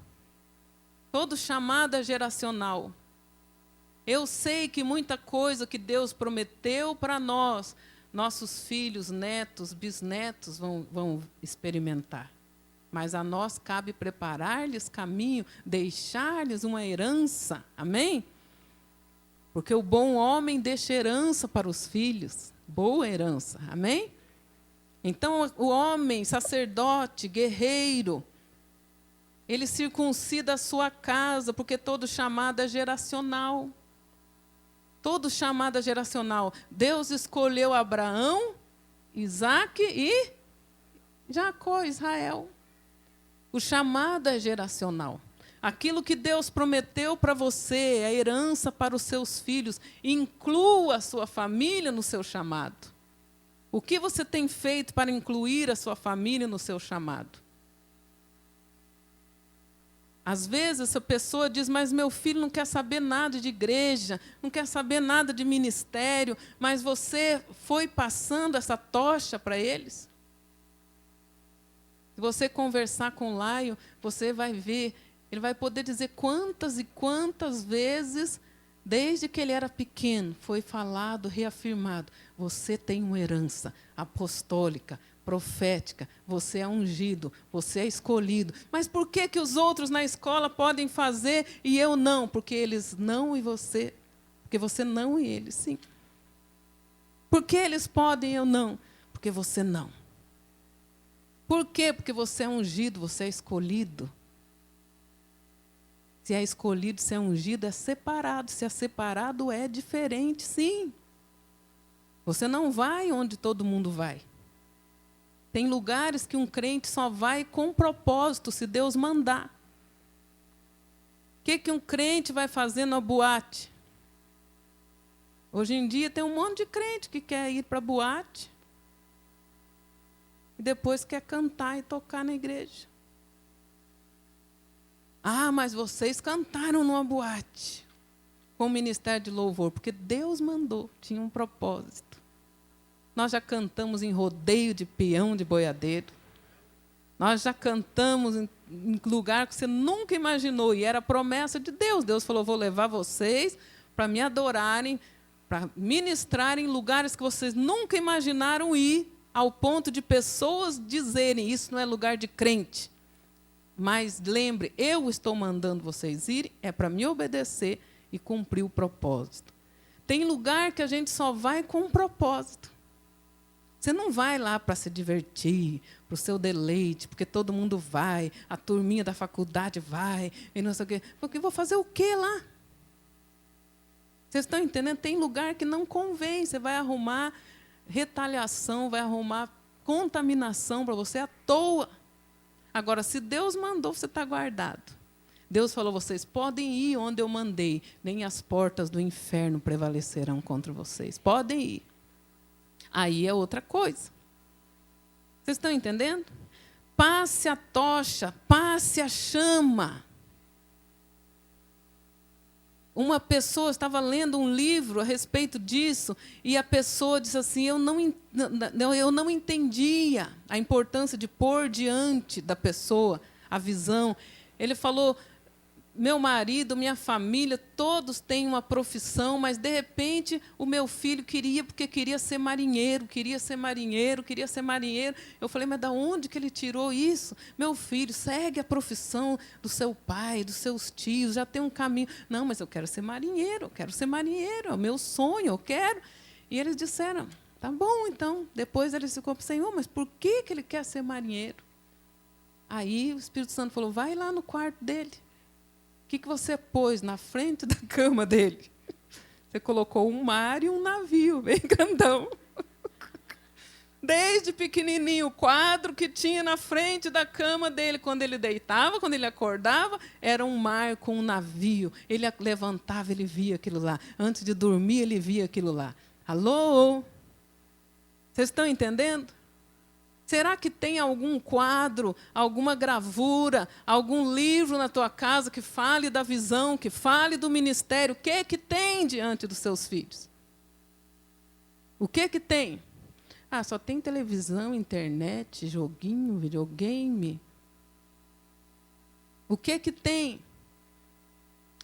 Todo chamado é geracional. Eu sei que muita coisa que Deus prometeu para nós, nossos filhos, netos, bisnetos vão experimentar. Mas a nós cabe preparar-lhes caminho, deixar-lhes uma herança. Amém? Porque o bom homem deixa herança para os filhos. Boa herança. Amém? Então, o homem, sacerdote, guerreiro, ele circuncida a sua casa, porque todo chamado é geracional. Todo chamado é geracional. Deus escolheu Abraão, Isaque e Jacó, Israel. O chamado é geracional. Aquilo que Deus prometeu para você é herança para os seus filhos. Inclua a sua família no seu chamado. O que você tem feito para incluir a sua família no seu chamado? Às vezes, essa pessoa diz, mas meu filho não quer saber nada de igreja, não quer saber nada de ministério, mas você foi passando essa tocha para eles? Se você conversar com o Laio, você vai ver, ele vai poder dizer quantas e quantas vezes, desde que ele era pequeno, foi falado, reafirmado, você tem uma herança apostólica, profética, você é ungido, você é escolhido. Mas por que que os outros na escola podem fazer e eu não? Porque eles não e você. Porque você não e eles, sim. Por que eles podem e eu não? Porque você não. Por quê? Porque você é ungido, você é escolhido. Se é escolhido, se é ungido, é separado. Se é separado, é diferente, sim. Você não vai onde todo mundo vai. Tem lugares que um crente só vai com propósito, se Deus mandar. O que um crente vai fazer na boate? Hoje em dia tem um monte de crente que quer ir para a boate e depois quer cantar e tocar na igreja. Ah, mas vocês cantaram numa boate com o ministério de louvor, porque Deus mandou, tinha um propósito. Nós já cantamos em rodeio de peão de boiadeiro. Nós já cantamos em lugar que você nunca imaginou. E era promessa de Deus. Deus falou, vou levar vocês para me adorarem, para ministrarem em lugares que vocês nunca imaginaram ir, ao ponto de pessoas dizerem, isso não é lugar de crente. Mas lembre, eu estou mandando vocês irem, é para me obedecer e cumprir o propósito. Tem lugar que a gente só vai com um propósito. Você não vai lá para se divertir, para o seu deleite, porque todo mundo vai, a turminha da faculdade vai, e não sei o quê. Porque vou fazer o quê lá? Vocês estão entendendo? Tem lugar que não convém. Você vai arrumar retaliação, vai arrumar contaminação para você à toa. Agora, se Deus mandou, você está guardado. Deus falou, vocês podem ir onde eu mandei, nem as portas do inferno prevalecerão contra vocês. Podem ir. Aí é outra coisa. Vocês estão entendendo? Passe a tocha, passe a chama. Uma pessoa estava lendo um livro a respeito disso, e a pessoa disse assim, eu não entendia a importância de pôr diante da pessoa a visão. Ele falou, meu marido, minha família, todos têm uma profissão, mas, de repente, o meu filho porque queria ser marinheiro, queria ser marinheiro, queria ser marinheiro. Eu falei, mas de onde que ele tirou isso? Meu filho, segue a profissão do seu pai, dos seus tios, já tem um caminho. Não, mas eu quero ser marinheiro, é o meu sonho, eu quero. E eles disseram, tá bom, então. Depois eles ficou, Senhor, mas por que ele quer ser marinheiro? Aí o Espírito Santo falou, vai lá no quarto dele. O que você pôs na frente da cama dele? Você colocou um mar e um navio, bem grandão. Desde pequenininho, o quadro que tinha na frente da cama dele, quando ele deitava, quando ele acordava, era um mar com um navio. Ele levantava, ele via aquilo lá. Antes de dormir, ele via aquilo lá. Alô? Vocês estão entendendo? Será que tem algum quadro, alguma gravura, algum livro na tua casa que fale da visão, que fale do ministério? O que tem diante dos seus filhos? O que tem? Ah, só tem televisão, internet, joguinho, videogame. O que tem?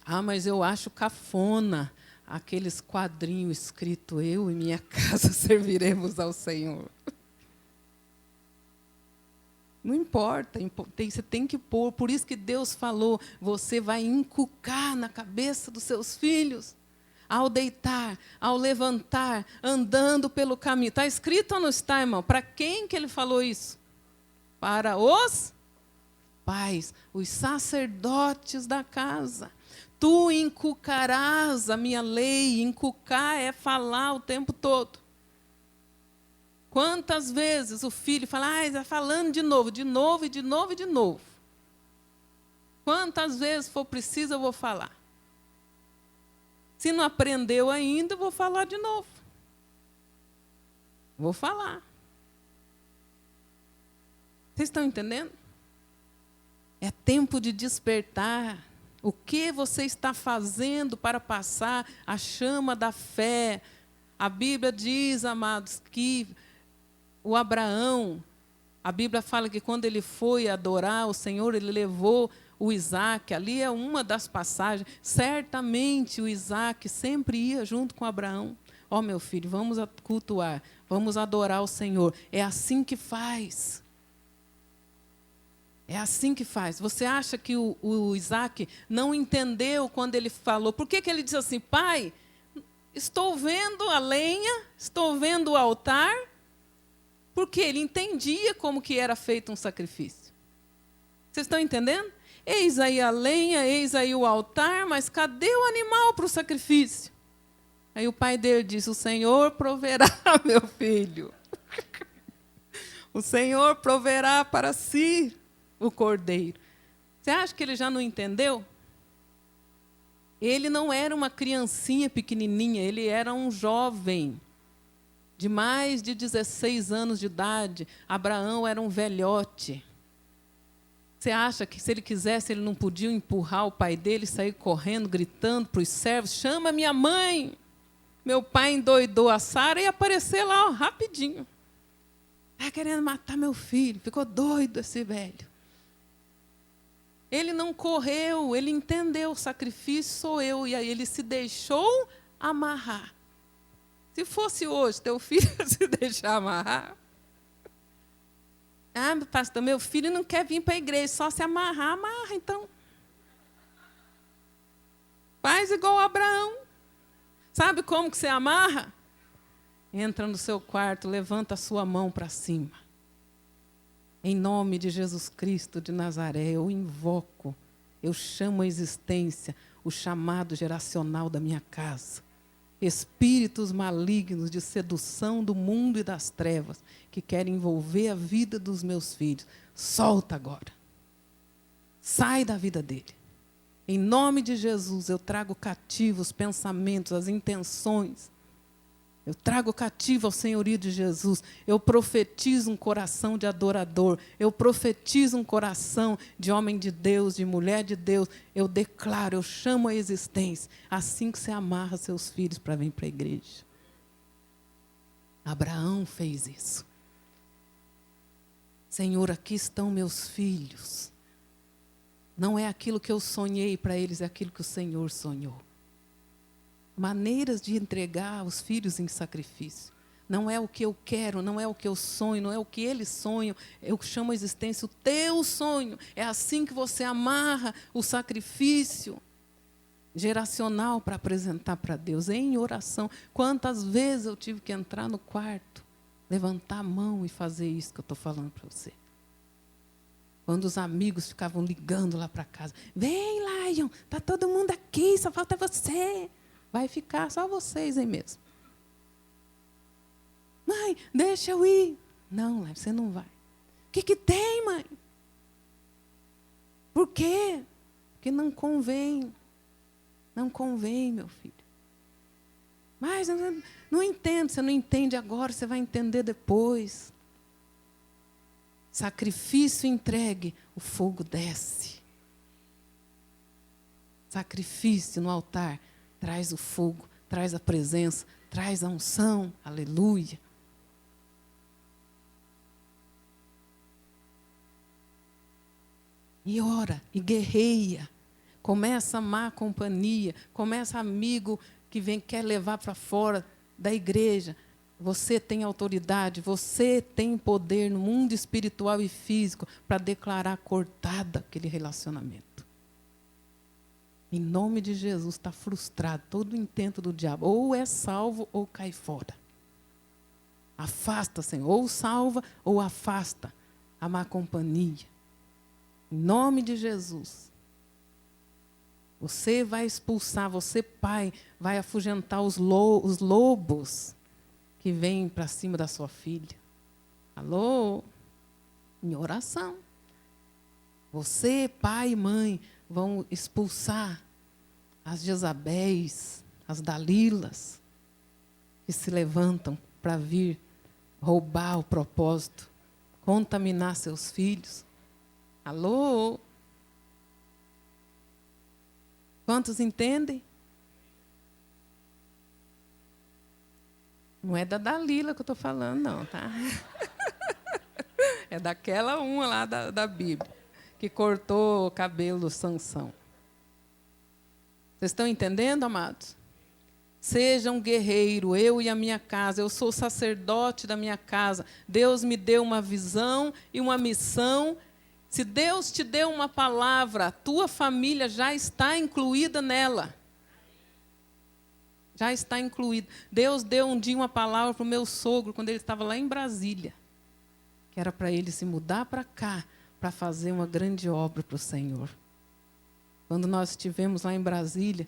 Ah, mas eu acho cafona aqueles quadrinhos escritos, eu e minha casa serviremos ao Senhor. Não importa, você tem que pôr. Por isso que Deus falou, você vai inculcar na cabeça dos seus filhos, ao deitar, ao levantar, andando pelo caminho. Está escrito ou não está, irmão? Para quem que ele falou isso? Para os pais, os sacerdotes da casa. Tu inculcarás a minha lei. Inculcar é falar o tempo todo. Quantas vezes o filho fala, está falando de novo. Quantas vezes for preciso, eu vou falar. Se não aprendeu ainda, eu vou falar de novo. Vou falar. Vocês estão entendendo? É tempo de despertar. O que você está fazendo para passar a chama da fé? A Bíblia diz, amados, que o Abraão, a Bíblia fala que quando ele foi adorar o Senhor, ele levou o Isaac. Ali é uma das passagens. Certamente o Isaac sempre ia junto com Abraão. Ó, meu filho, vamos cultuar, vamos adorar o Senhor. É assim que faz. É assim que faz. Você acha que o Isaac não entendeu quando ele falou? Por que ele disse assim, pai, estou vendo a lenha, estou vendo o altar, porque ele entendia como que era feito um sacrifício. Vocês estão entendendo? Eis aí a lenha, eis aí o altar, mas cadê o animal para o sacrifício? Aí o pai dele disse, o Senhor proverá, meu filho. O Senhor proverá para si o cordeiro. Você acha que ele já não entendeu? Ele não era uma criancinha pequenininha, ele era um jovem de mais de 16 anos de idade. Abraão era um velhote. Você acha que se ele quisesse, ele não podia empurrar o pai dele, sair correndo, gritando para os servos, chama minha mãe. Meu pai endoidou a Sara e aparecer lá, ó, rapidinho. Está querendo matar meu filho, ficou doido esse velho. Ele não correu, ele entendeu, o sacrifício sou eu. E aí ele se deixou amarrar. Se fosse hoje, teu filho se deixar amarrar. Ah, pastor, meu filho não quer vir para a igreja, só se amarrar, amarra então. Faz igual Abraão. Sabe como que você amarra? Entra no seu quarto, levanta a sua mão para cima. Em nome de Jesus Cristo de Nazaré, eu invoco, eu chamo à existência o chamado geracional da minha casa. Espíritos malignos de sedução do mundo e das trevas, que querem envolver a vida dos meus filhos. Solta agora. Sai da vida dele. Em nome de Jesus, eu trago cativo os pensamentos, as intenções. Eu trago cativo ao senhorio de Jesus. Eu profetizo um coração de adorador. Eu profetizo um coração de homem de Deus, de mulher de Deus. Eu declaro, eu chamo a existência. Assim que você amarra seus filhos para vir para a igreja. Abraão fez isso. Senhor, aqui estão meus filhos. Não é aquilo que eu sonhei para eles, é aquilo que o Senhor sonhou. Maneiras de entregar os filhos em sacrifício. Não é o que eu quero, não é o que eu sonho, não é o que eles sonham. Eu chamo a existência o teu sonho. É assim que você amarra o sacrifício geracional para apresentar para Deus, em oração. Quantas vezes eu tive que entrar no quarto, levantar a mão e fazer isso que eu estou falando para você. Quando os amigos ficavam ligando lá para casa. Vem, Lion, está todo mundo aqui, só falta você. Vai ficar só vocês aí mesmo. Mãe, deixa eu ir. Não, você não vai. O que tem, mãe? Por quê? Porque não convém. Não convém, meu filho. Mas eu não entendo. Você não entende agora, você vai entender depois. Sacrifício entregue, o fogo desce. Sacrifício no altar. Traz o fogo, traz a presença, traz a unção. Aleluia. E ora, e guerreia. Começa a má companhia, começa amigo que quer levar para fora da igreja. Você tem autoridade, você tem poder no mundo espiritual e físico para declarar cortada aquele relacionamento. Em nome de Jesus, está frustrado todo o intento do diabo. Ou é salvo ou cai fora. Afasta, Senhor. Ou salva ou afasta a má companhia. Em nome de Jesus. Você vai expulsar, você, pai, vai afugentar os lobos que vêm para cima da sua filha. Alô? Em oração. Você, pai e mãe, vão expulsar as Jezabéis, as Dalilas, que se levantam para vir roubar o propósito, contaminar seus filhos. Alô? Quantos entendem? Não é da Dalila que eu estou falando, não, tá? É daquela uma lá da Bíblia, que cortou o cabelo do Sansão. Vocês estão entendendo, amados? Seja um guerreiro, eu e a minha casa. Eu sou sacerdote da minha casa. Deus me deu uma visão e uma missão. Se Deus te deu uma palavra, a tua família já está incluída nela. Já está incluída. Deus deu um dia uma palavra para o meu sogro, quando ele estava lá em Brasília, que era para ele se mudar para cá, para fazer uma grande obra para o Senhor. Quando nós estivemos lá em Brasília,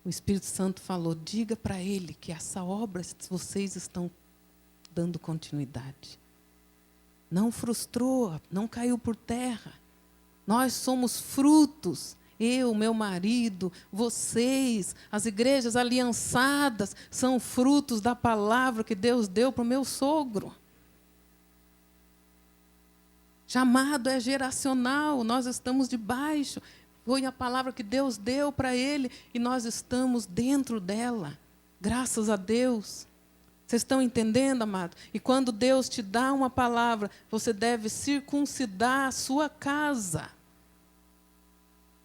o Espírito Santo falou, diga para ele que essa obra vocês estão dando continuidade. Não frustrou, não caiu por terra. Nós somos frutos, eu, meu marido, vocês, as igrejas aliançadas, são frutos da palavra que Deus deu para o meu sogro. Chamado é geracional, nós estamos debaixo. Foi a palavra que Deus deu para ele e nós estamos dentro dela. Graças a Deus. Vocês estão entendendo, amado? E quando Deus te dá uma palavra, você deve circuncidar a sua casa.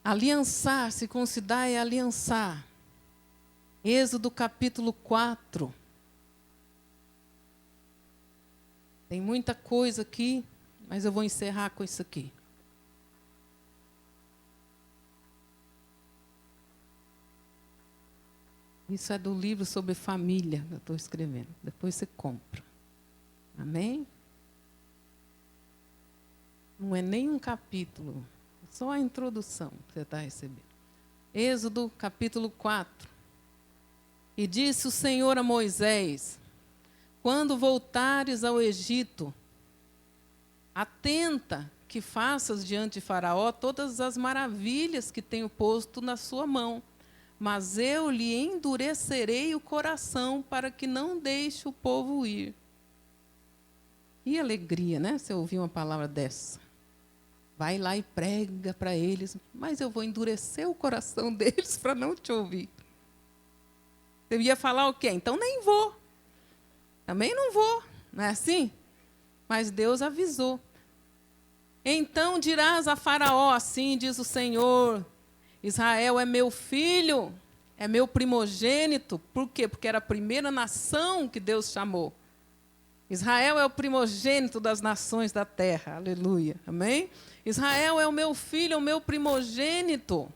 Aliançar, circuncidar é aliançar. Êxodo capítulo 4. Tem muita coisa aqui, mas eu vou encerrar com isso aqui. Isso é do livro sobre família que eu estou escrevendo. Depois você compra. Amém? Não é nem um capítulo. É só a introdução que você está recebendo. Êxodo, capítulo 4. E disse o Senhor a Moisés, quando voltares ao Egito, atenta que faças diante de Faraó todas as maravilhas que tenho posto na sua mão. Mas eu lhe endurecerei o coração para que não deixe o povo ir. Que alegria, né? Você ouvir uma palavra dessa. Vai lá e prega para eles, mas eu vou endurecer o coração deles para não te ouvir. Você ia falar o quê? Então nem vou. Também não vou, não é assim? Mas Deus avisou. Então dirás a Faraó, assim diz o Senhor, Israel é meu filho, é meu primogênito. Por quê? Porque era a primeira nação que Deus chamou. Israel é o primogênito das nações da terra. Aleluia. Amém? Israel é o meu filho, é o meu primogênito.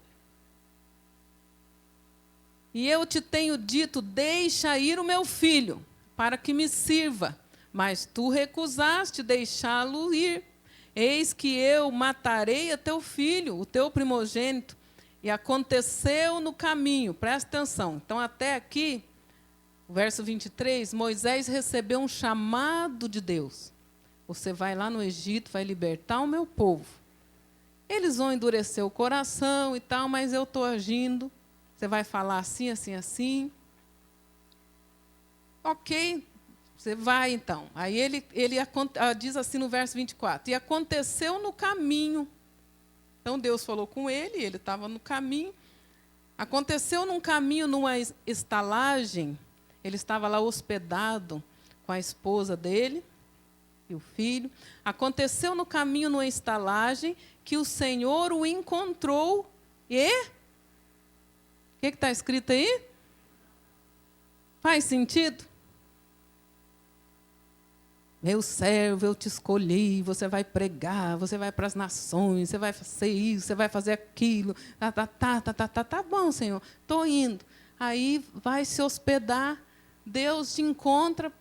E eu te tenho dito, deixa ir o meu filho, para que me sirva. Mas tu recusaste deixá-lo ir. Eis que eu matarei a teu filho, o teu primogênito. E aconteceu no caminho, presta atenção. Então, até aqui, o verso 23, Moisés recebeu um chamado de Deus. Você vai lá no Egito, vai libertar o meu povo. Eles vão endurecer o coração e tal, mas eu estou agindo. Você vai falar assim, assim, assim. Ok, você vai então. Aí ele diz assim no verso 24, e aconteceu no caminho. Então, Deus falou com ele estava no caminho. Aconteceu num caminho, numa estalagem, ele estava lá hospedado com a esposa dele e o filho. Aconteceu no caminho, numa estalagem, que o Senhor o encontrou e... O que está escrito aí? Faz sentido? Meu servo, eu te escolhi, você vai pregar, você vai para as nações, você vai fazer isso, você vai fazer aquilo. Tá bom, Senhor, estou indo. Aí vai se hospedar, Deus te encontra.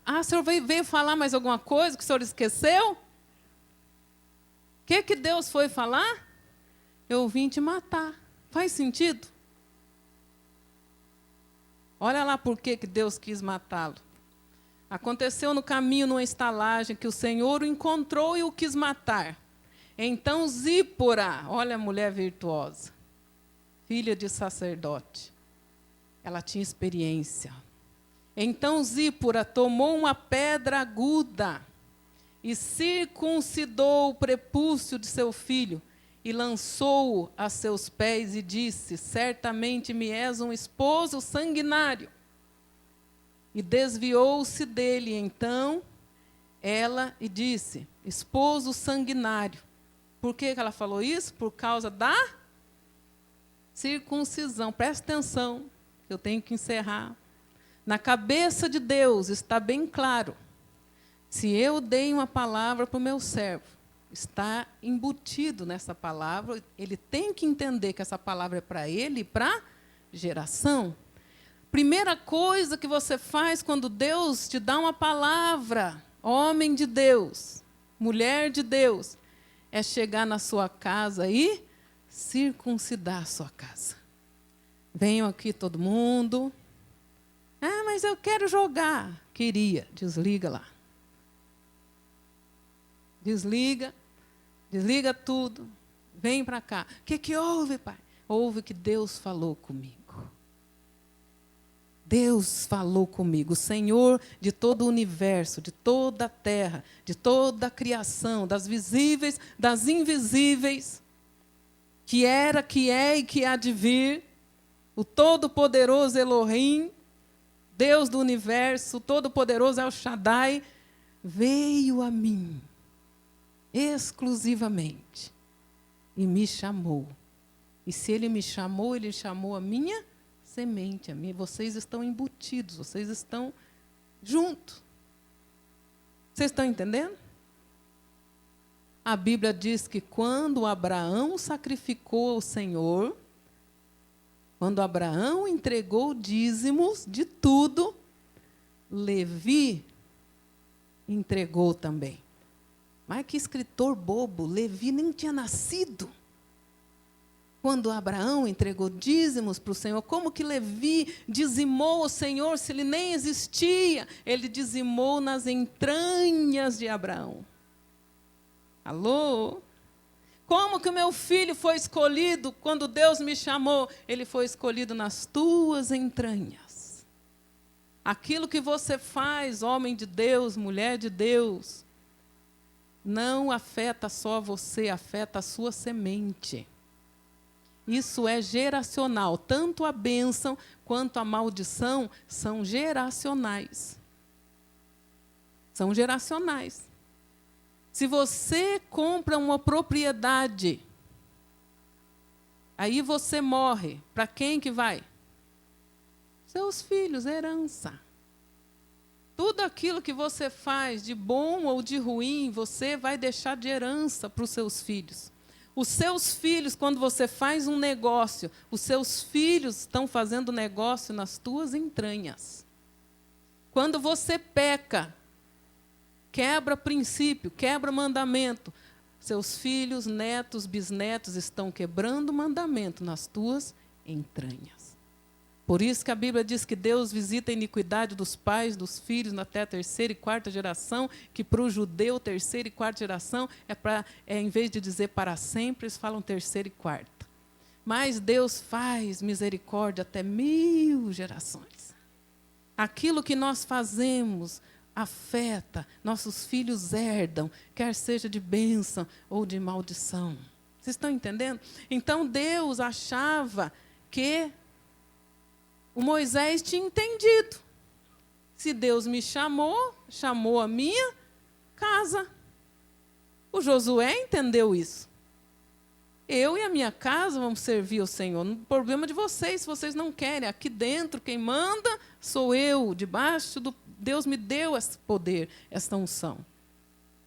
Ah, o Senhor veio falar mais alguma coisa que o Senhor esqueceu? O que Deus foi falar? Eu vim te matar. Faz sentido? Olha lá por que Deus quis matá-lo. Aconteceu no caminho, numa estalagem, que o Senhor o encontrou e o quis matar. Então Zípora, olha a mulher virtuosa, filha de sacerdote, ela tinha experiência. Então Zípora tomou uma pedra aguda e circuncidou o prepúcio de seu filho e lançou-o a seus pés e disse: certamente me és um esposo sanguinário. E desviou-se dele então ela e disse: esposo sanguinário. Por que ela falou isso? Por causa da circuncisão. Presta atenção, eu tenho que encerrar. Na cabeça de Deus está bem claro. Se eu dei uma palavra para o meu servo, está embutido nessa palavra, ele tem que entender que essa palavra é para ele e para geração. Primeira coisa que você faz quando Deus te dá uma palavra, homem de Deus, mulher de Deus, é chegar na sua casa e circuncidar a sua casa. Venham aqui todo mundo. Ah, mas eu quero jogar. Queria, desliga lá. Desliga tudo. Vem para cá. O que houve, pai? Houve que Deus falou comigo. Deus falou comigo, o Senhor de todo o universo, de toda a terra, de toda a criação, das visíveis, das invisíveis, que era, que é e que há de vir, o todo-poderoso Elohim, Deus do universo, o todo-poderoso El Shaddai, veio a mim, exclusivamente, e me chamou. E se Ele me chamou, Ele chamou a minha semente, a mim. Vocês estão embutidos, vocês estão juntos. Vocês estão entendendo? A Bíblia diz que quando Abraão sacrificou ao Senhor, quando Abraão entregou dízimos de tudo, Levi entregou também. Mas que escritor bobo, Levi nem tinha nascido. Quando Abraão entregou dízimos para o Senhor, como que Levi dizimou o Senhor se ele nem existia? Ele dizimou nas entranhas de Abraão. Alô? Como que o meu filho foi escolhido quando Deus me chamou? Ele foi escolhido nas tuas entranhas. Aquilo que você faz, homem de Deus, mulher de Deus, não afeta só você, afeta a sua semente. Isso é geracional. Tanto a bênção quanto a maldição são geracionais. São geracionais. Se você compra uma propriedade, aí você morre, para quem que vai? Seus filhos, herança. Tudo aquilo que você faz, de bom ou de ruim, você vai deixar de herança para os seus filhos. Os seus filhos, quando você faz um negócio, os seus filhos estão fazendo negócio nas tuas entranhas. Quando você peca, quebra princípio, quebra mandamento, seus filhos, netos, bisnetos estão quebrando mandamento nas tuas entranhas. Por isso que a Bíblia diz que Deus visita a iniquidade dos pais, dos filhos, até a terceira e quarta geração, que para o judeu, terceira e quarta geração, em vez de dizer para sempre, eles falam terceira e quarta. Mas Deus faz misericórdia até 1000 gerações. Aquilo que nós fazemos afeta, nossos filhos herdam, quer seja de bênção ou de maldição. Vocês estão entendendo? Então Deus achava que o Moisés tinha entendido. Se Deus me chamou, chamou a minha casa. O Josué entendeu isso. Eu e a minha casa vamos servir ao Senhor. O problema de vocês, se vocês não querem. Aqui dentro, quem manda sou eu. Debaixo do... Deus me deu esse poder, essa unção.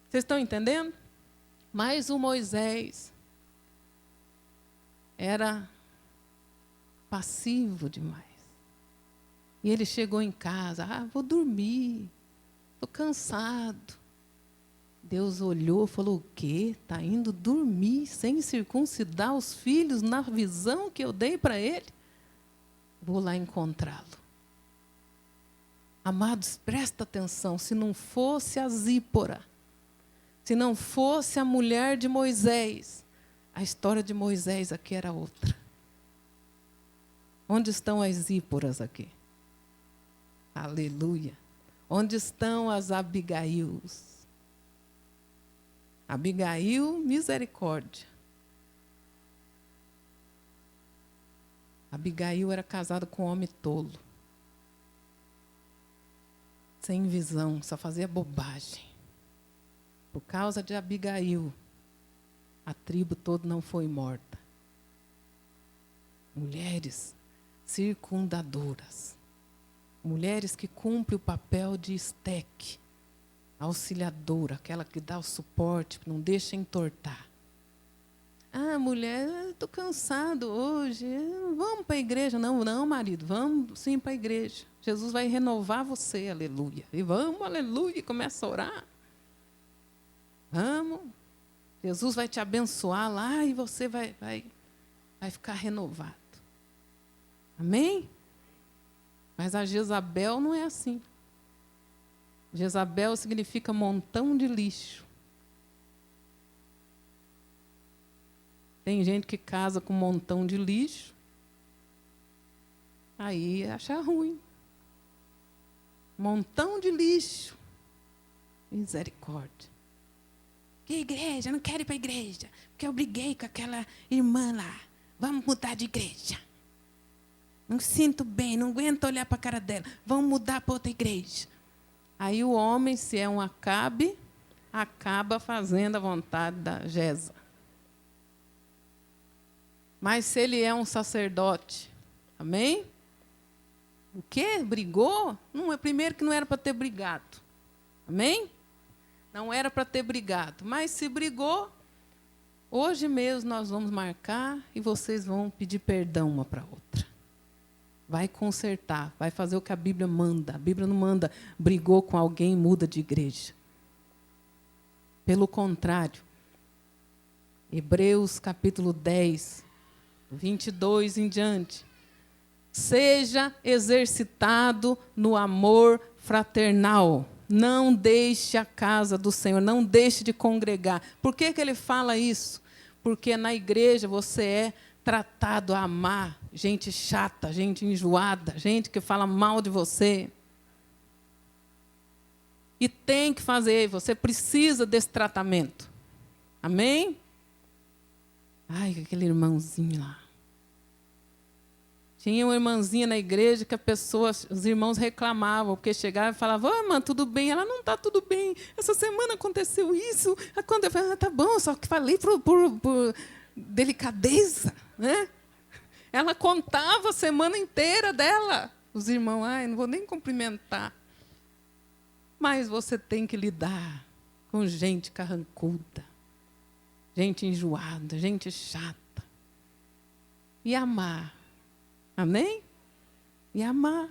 Vocês estão entendendo? Mas o Moisés era passivo demais. E ele chegou em casa, vou dormir, estou cansado. Deus olhou e falou, o quê? Está indo dormir sem circuncidar os filhos na visão que eu dei para ele? Vou lá encontrá-lo. Amados, presta atenção, se não fosse a Zípora, se não fosse a mulher de Moisés, a história de Moisés aqui era outra. Onde estão as Zíporas aqui? Aleluia. Onde estão as Abigails? Abigail, misericórdia. Abigail era casada com um homem tolo, sem visão, só fazia bobagem. Por causa de Abigail, a tribo toda não foi morta. Mulheres circundadoras, mulheres que cumprem o papel de esteque, auxiliadora, aquela que dá o suporte, não deixa entortar. Ah, mulher, estou cansado hoje, vamos para a igreja. Não, não, marido, vamos sim para a igreja. Jesus vai renovar você, aleluia. E vamos, aleluia, começa a orar. Vamos. Jesus vai te abençoar lá e você vai ficar renovado. Amém? Mas a Jezabel não é assim. Jezabel significa montão de lixo. Tem gente que casa com um montão de lixo, aí acha ruim. Montão de lixo. Misericórdia. Que igreja? Não quero ir para a igreja, porque eu briguei com aquela irmã lá. Vamos mudar de igreja. Não sinto bem, não aguento olhar para a cara dela. Vamos mudar para outra igreja. Aí o homem, se é um Acabe, acaba fazendo a vontade da Jeza. Mas se ele é um sacerdote, amém? O quê? Brigou? Não, primeiro que não era para ter brigado. Amém? Não era para ter brigado. Mas se brigou, hoje mesmo nós vamos marcar e vocês vão pedir perdão uma para a outra. Vai consertar, vai fazer o que a Bíblia manda. A Bíblia não manda, brigou com alguém, muda de igreja. Pelo contrário, Hebreus capítulo 10, 22 em diante. Seja exercitado no amor fraternal. Não deixe a casa do Senhor, não deixe de congregar. Por que ele fala isso? Porque na igreja você é tratado a amar gente chata, gente enjoada, gente que fala mal de você. E tem que fazer, você precisa desse tratamento. Amém? Ai, aquele irmãozinho lá. Tinha uma irmãzinha na igreja que os irmãos reclamavam, porque chegavam e falavam, irmã, tudo bem? Ela, não está tudo bem. Essa semana aconteceu isso. Eu falei, tá bom, só que falei por delicadeza. Né? Ela contava a semana inteira dela. Os irmãos, não vou nem cumprimentar. Mas você tem que lidar com gente carrancuda, gente enjoada, gente chata. E amar. Amém? E amar.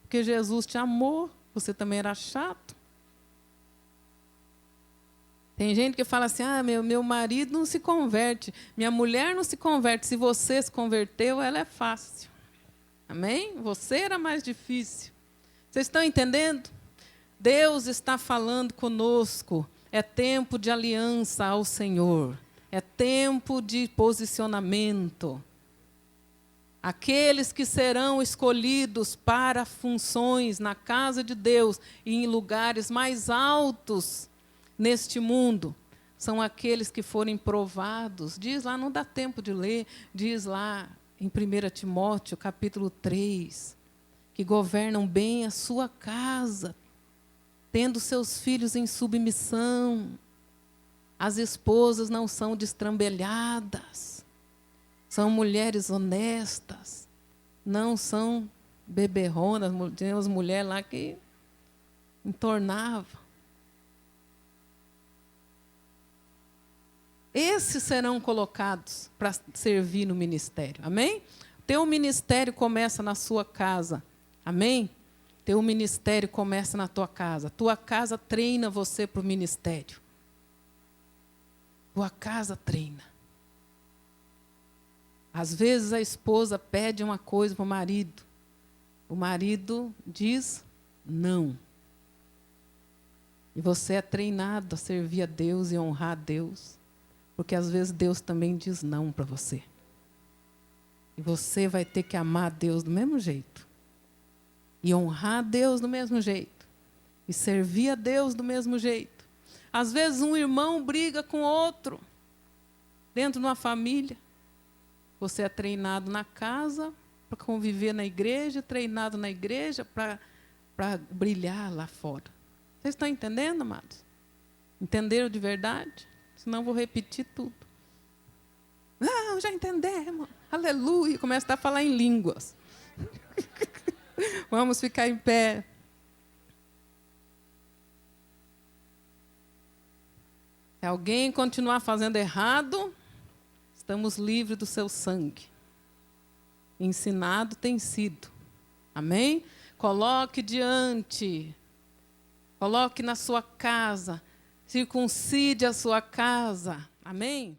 Porque Jesus te amou, você também era chato. Tem gente que fala assim, meu marido não se converte, minha mulher não se converte. Se você se converteu, ela é fácil. Amém? Você era mais difícil. Vocês estão entendendo? Deus está falando conosco. É tempo de aliança ao Senhor. É tempo de posicionamento. Aqueles que serão escolhidos para funções na casa de Deus e em lugares mais altos neste mundo, são aqueles que forem provados. Diz lá, não dá tempo de ler, diz lá em 1 Timóteo, capítulo 3, que governam bem a sua casa, tendo seus filhos em submissão. As esposas não são destrambelhadas. São mulheres honestas, não são beberronas. Tem umas mulheres lá que entornavam. Esses serão colocados para servir no ministério. Amém? Teu ministério começa na sua casa. Amém? Teu ministério começa na tua casa. Tua casa treina você para o ministério. Tua casa treina. Às vezes a esposa pede uma coisa para o marido. O marido diz não. E você é treinado a servir a Deus e honrar a Deus. Porque às vezes Deus também diz não para você. E você vai ter que amar a Deus do mesmo jeito. E honrar a Deus do mesmo jeito. E servir a Deus do mesmo jeito. Às vezes um irmão briga com outro. Dentro de uma família. Você é treinado na casa para conviver na igreja, treinado na igreja para brilhar lá fora. Vocês estão entendendo, amados? Entenderam de verdade? Senão eu vou repetir tudo. Não, já entendemos. Aleluia. Começa a falar em línguas. Vamos ficar em pé. Se alguém continuar fazendo errado, estamos livres do seu sangue. Ensinado tem sido. Amém? Coloque diante. Coloque na sua casa. Circuncide a sua casa. Amém?